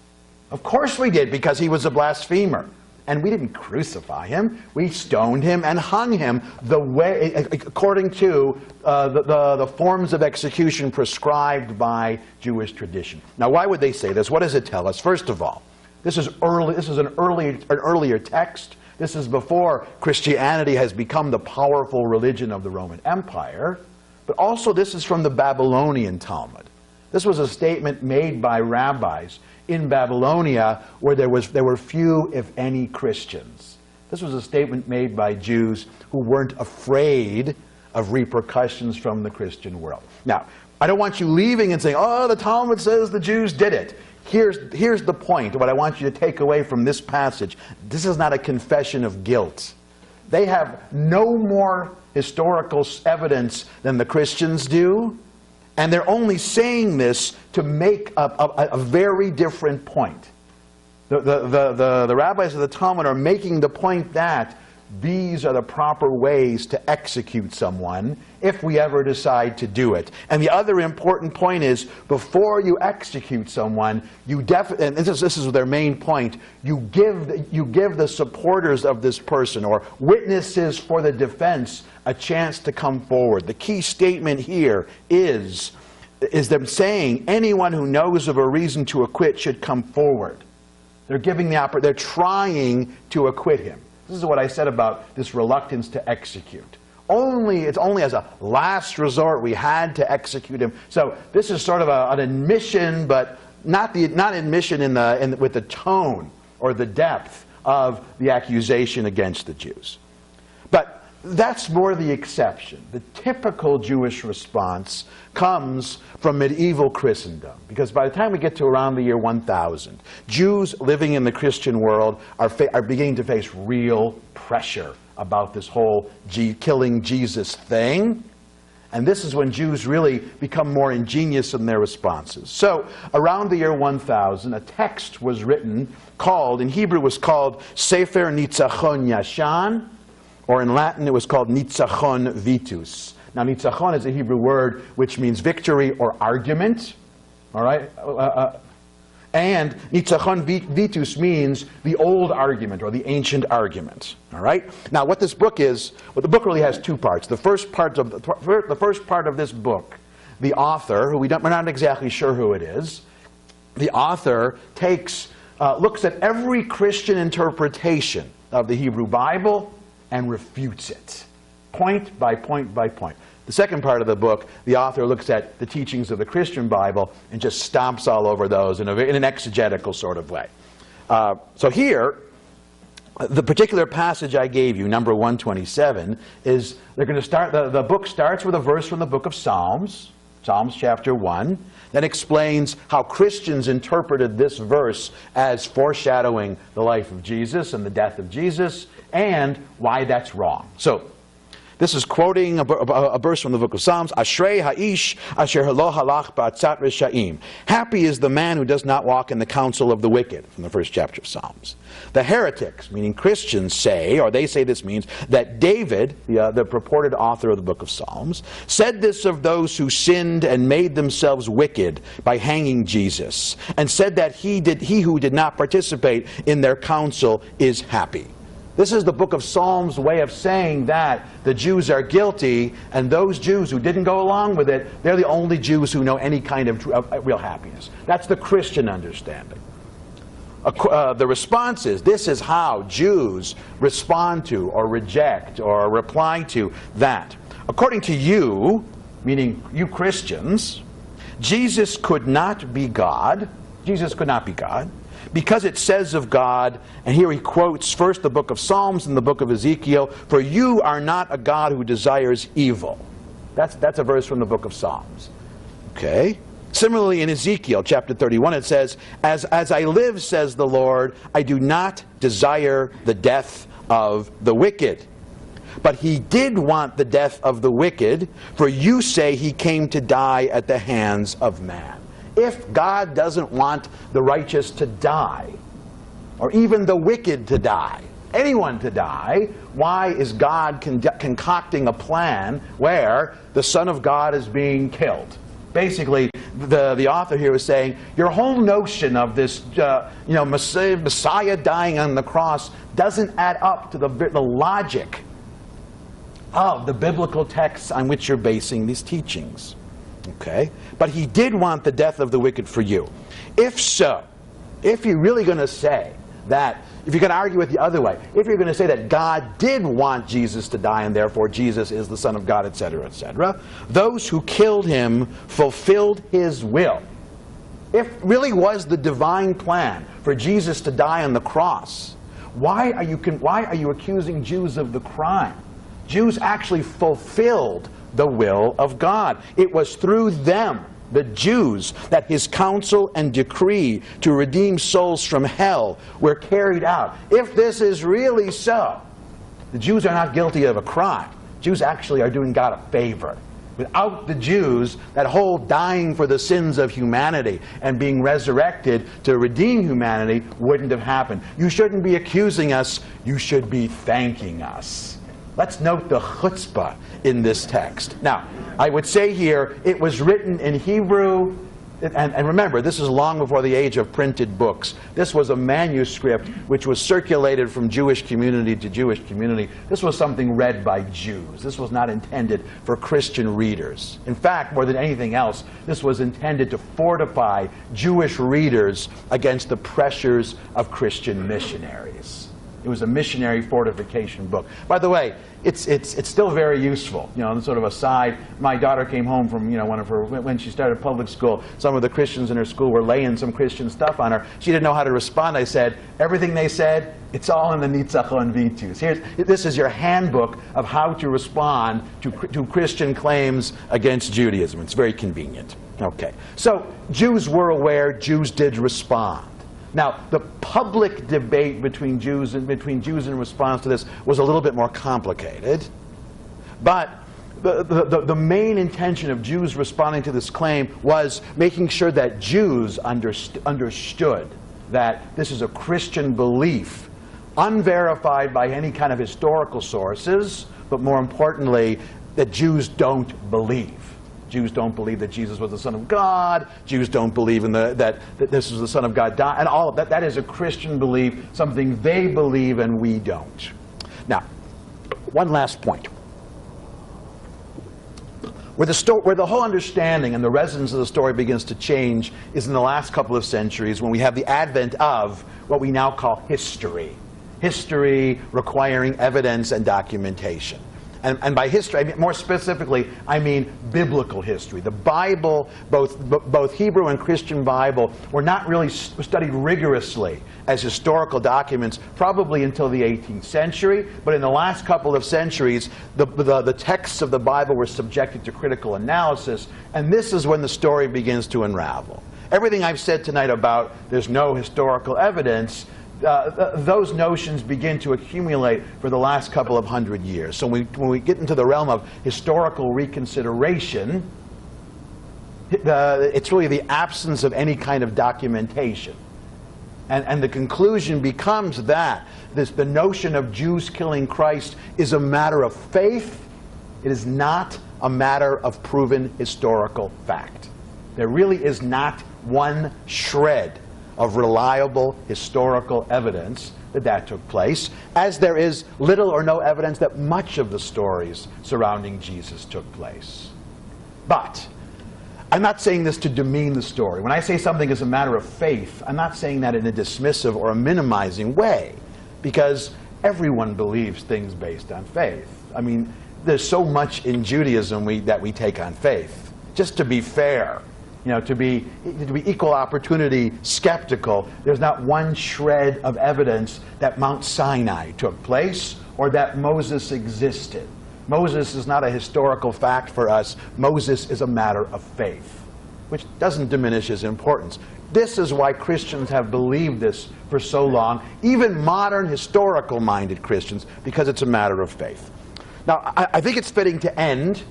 Of course we did, because he was a blasphemer. And we didn't crucify him. We stoned him and hung him the way, according to the forms of execution prescribed by Jewish tradition. Now, why would they say this? What does it tell us? First of all, this is an earlier text. This is before Christianity has become the powerful religion of the Roman Empire. But also, this is from the Babylonian Talmud. This was a statement made by rabbis in Babylonia, where there were few, if any, Christians. This was a statement made by Jews who weren't afraid of repercussions from the Christian world. Now, I don't want you leaving and saying, oh, the Talmud says the Jews did it. Here's the point, what I want you to take away from this passage. This is not a confession of guilt. They have no more historical evidence than the Christians do. And they're only saying this to make a very different point. The rabbis of the Talmud are making the point that these are the proper ways to execute someone if we ever decide to do it. And the other important point is, before you execute someone, and this is their main point, you give the supporters of this person, or witnesses for the defense, a chance to come forward. The key statement here is them saying anyone who knows of a reason to acquit should come forward. They're they're trying to acquit him. This is what I said about this reluctance to execute. It's only as a last resort we had to execute him. So this is sort of an admission, but not admission with the tone or the depth of the accusation against the Jews. But that's more the exception. The typical Jewish response comes from medieval Christendom, because by the time we get to around the year 1000, Jews living in the Christian world are beginning to face real pressure about this whole killing Jesus thing. And this is when Jews really become more ingenious in their responses. So around the year 1000, a text was written in Hebrew was called Sefer Nitzachon Yashan, or in Latin it was called Nitzachon Vitus. Now, Nitzachon is a Hebrew word which means victory or argument. All right? And Nitzachon Vitus means the old argument or the ancient argument. All right? Now, what this book is, the book really has two parts. The first part of this book, the author, who we're not exactly sure who it is, the author looks at every Christian interpretation of the Hebrew Bible and refutes it, point by point by point. The second part of the book, the author looks at the teachings of the Christian Bible and just stomps all over those in an exegetical sort of way. So here, the particular passage I gave you, number 127, is they're going to start. The book starts with a verse from the book of Psalms, Psalms chapter 1, that explains how Christians interpreted this verse as foreshadowing the life of Jesus and the death of Jesus, and why that's wrong. So, This is quoting a verse from the book of Psalms. Ashrei ha'ish asher lo halach ba'atzat reshaim. Happy is the man who does not walk in the counsel of the wicked, from the first chapter of Psalms. The heretics, meaning Christians, say, or they say this means, that David, the purported author of the book of Psalms, said this of those who sinned and made themselves wicked by hanging Jesus, and said that he who did not participate in their counsel is happy. This is the book of Psalms' way of saying that the Jews are guilty, and those Jews who didn't go along with it, they're the only Jews who know any kind of real happiness. That's the Christian understanding. The response is, this is how Jews respond to or reject or reply to that. According to you, meaning you Christians, Jesus could not be God. Jesus could not be God. Because it says of God, and here he quotes first the book of Psalms and the book of Ezekiel, for you are not a God who desires evil. That's a verse from the book of Psalms. Okay? Similarly in Ezekiel chapter 31 it says, as I live, says the Lord, I do not desire the death of the wicked. But he did want the death of the wicked, for you say he came to die at the hands of man. If God doesn't want the righteous to die, or even the wicked to die, anyone to die, why is God concocting a plan where the Son of God is being killed? Basically, the author here is saying, your whole notion of this Messiah dying on the cross doesn't add up to the logic of the biblical texts on which you're basing these teachings. Okay? But he did want the death of the wicked for you. If so, if you're really going to say that, if you're going to argue it the other way, if you're going to say that God did want Jesus to die and therefore Jesus is the Son of God, etc., those who killed him fulfilled his will. If it really was the divine plan for Jesus to die on the cross, why are you accusing Jews of the crime? Jews actually fulfilled the will of God. It was through them, the Jews, that his counsel and decree to redeem souls from hell were carried out. If this is really so, the Jews are not guilty of a crime. Jews actually are doing God a favor. Without the Jews, that whole dying for the sins of humanity and being resurrected to redeem humanity wouldn't have happened. You shouldn't be accusing us, you should be thanking us. Let's note the chutzpah in this text. Now, I would say here, it was written in Hebrew, and remember, this is long before the age of printed books. This was a manuscript which was circulated from Jewish community to Jewish community. This was something read by Jews. This was not intended for Christian readers. In fact, more than anything else, this was intended to fortify Jewish readers against the pressures of Christian missionaries. It was a missionary fortification book. By the way, it's still very useful. You know, sort of aside, my daughter came home from, when she started public school, some of the Christians in her school were laying some Christian stuff on her. She didn't know how to respond. I said, everything they said, it's all in the Nitzachon Vitus. This is your handbook of how to respond to Christian claims against Judaism. It's very convenient. Okay. So Jews were aware, Jews did respond. Now, the public debate between Jews in response to this was a little bit more complicated. But the main intention of Jews responding to this claim was making sure that Jews understood that this is a Christian belief, unverified by any kind of historical sources, but more importantly, that Jews don't believe. Jews don't believe that Jesus was the Son of God. Jews don't believe in that this was the Son of God. And all of that. That is a Christian belief, something they believe and we don't. Now, one last point. Where the whole understanding and the resonance of the story begins to change is in the last couple of centuries when we have the advent of what we now call history. History requiring evidence and documentation. And by history, I mean, more specifically, I mean biblical history. The Bible, both Hebrew and Christian Bible, were not really studied rigorously as historical documents, probably until the 18th century. But in the last couple of centuries, the texts of the Bible were subjected to critical analysis, and this is when the story begins to unravel. Everything I've said tonight about there's no historical evidence, those notions begin to accumulate for the last couple of hundred years. So when we get into the realm of historical reconsideration, it's really the absence of any kind of documentation. And the conclusion becomes that the notion of Jews killing Christ is a matter of faith. It is not a matter of proven historical fact. There really is not one shred of reliable historical evidence that took place, as there is little or no evidence that much of the stories surrounding Jesus took place. But I'm not saying this to demean the story. When I say something is a matter of faith, I'm not saying that in a dismissive or a minimizing way, because everyone believes things based on faith. I mean, there's so much in Judaism that we take on faith. Just to be fair, to be equal opportunity skeptical, there's not one shred of evidence that Mount Sinai took place or that Moses existed. Moses is not a historical fact for us. Moses is a matter of faith, which doesn't diminish his importance. This is why Christians have believed this for so long, even modern historical-minded Christians, because it's a matter of faith. Now, I think it's fitting to end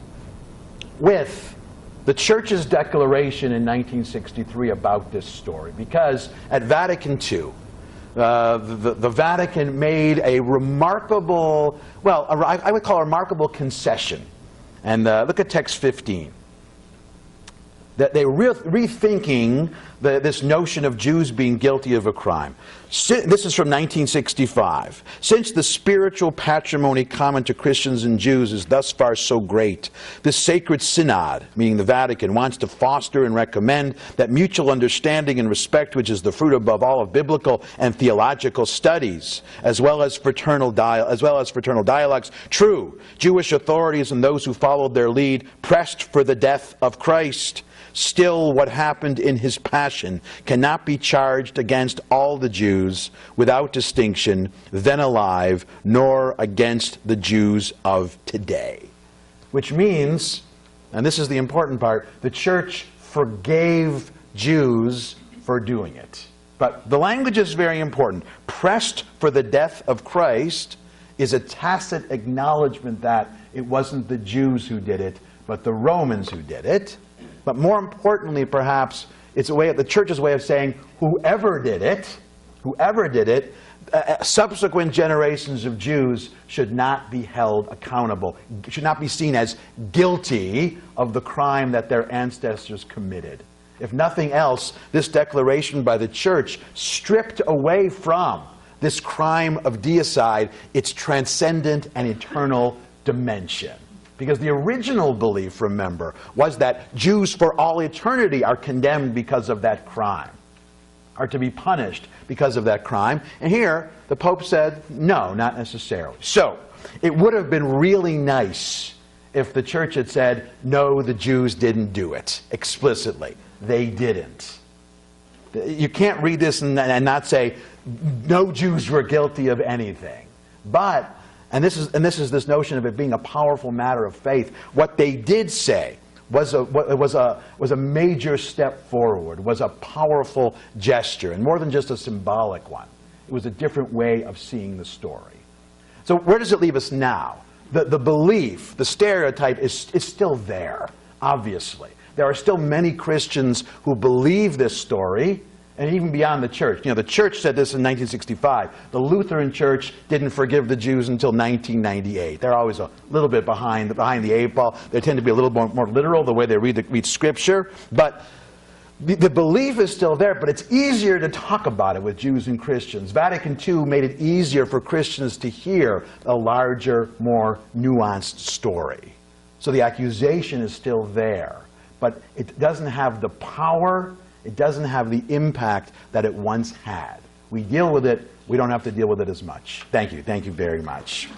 with the Church's declaration in 1963 about this story, because at Vatican II, the Vatican made a remarkable, well, I would call a remarkable concession. And look at text 15. That they were rethinking this notion of Jews being guilty of a crime. This is from 1965. Since the spiritual patrimony common to Christians and Jews is thus far so great, this sacred synod, meaning the Vatican, wants to foster and recommend that mutual understanding and respect, which is the fruit above all of biblical and theological studies, as well as fraternal dialogues. True, Jewish authorities and those who followed their lead pressed for the death of Christ. Still, what happened in his passion cannot be charged against all the Jews without distinction, then alive, nor against the Jews of today. Which means, and this is the important part, the Church forgave Jews for doing it. But the language is very important. Pressed for the death of Christ is a tacit acknowledgement that it wasn't the Jews who did it, but the Romans who did it. But more importantly, perhaps, it's a way of the Church's way of saying whoever did it, subsequent generations of Jews should not be held accountable, should not be seen as guilty of the crime that their ancestors committed. If nothing else, this declaration by the Church stripped away from this crime of deicide its transcendent and eternal dimension. Because the original belief, remember, was that Jews for all eternity are condemned because of that crime, are to be punished because of that crime. And here, the Pope said, no, not necessarily. So, it would have been really nice if the Church had said, no, the Jews didn't do it, explicitly. They didn't. You can't read this and not say, no Jews were guilty of anything. But And this is this notion of it being a powerful matter of faith. What they did say was a major step forward, was a powerful gesture, and more than just a symbolic one. It was a different way of seeing the story. So where does it leave us now? The belief, the stereotype is still there, obviously. There are still many Christians who believe this story, and even beyond the Church. You know, the Church said this in 1965. The Lutheran Church didn't forgive the Jews until 1998. They're always a little bit behind the eight ball. They tend to be a little more literal the way they read Scripture. But the belief is still there, but it's easier to talk about it with Jews and Christians. Vatican II made it easier for Christians to hear a larger, more nuanced story. So the accusation is still there, but it doesn't have the power, it doesn't have the impact that it once had. We deal with it, we don't have to deal with it as much. Thank you very much.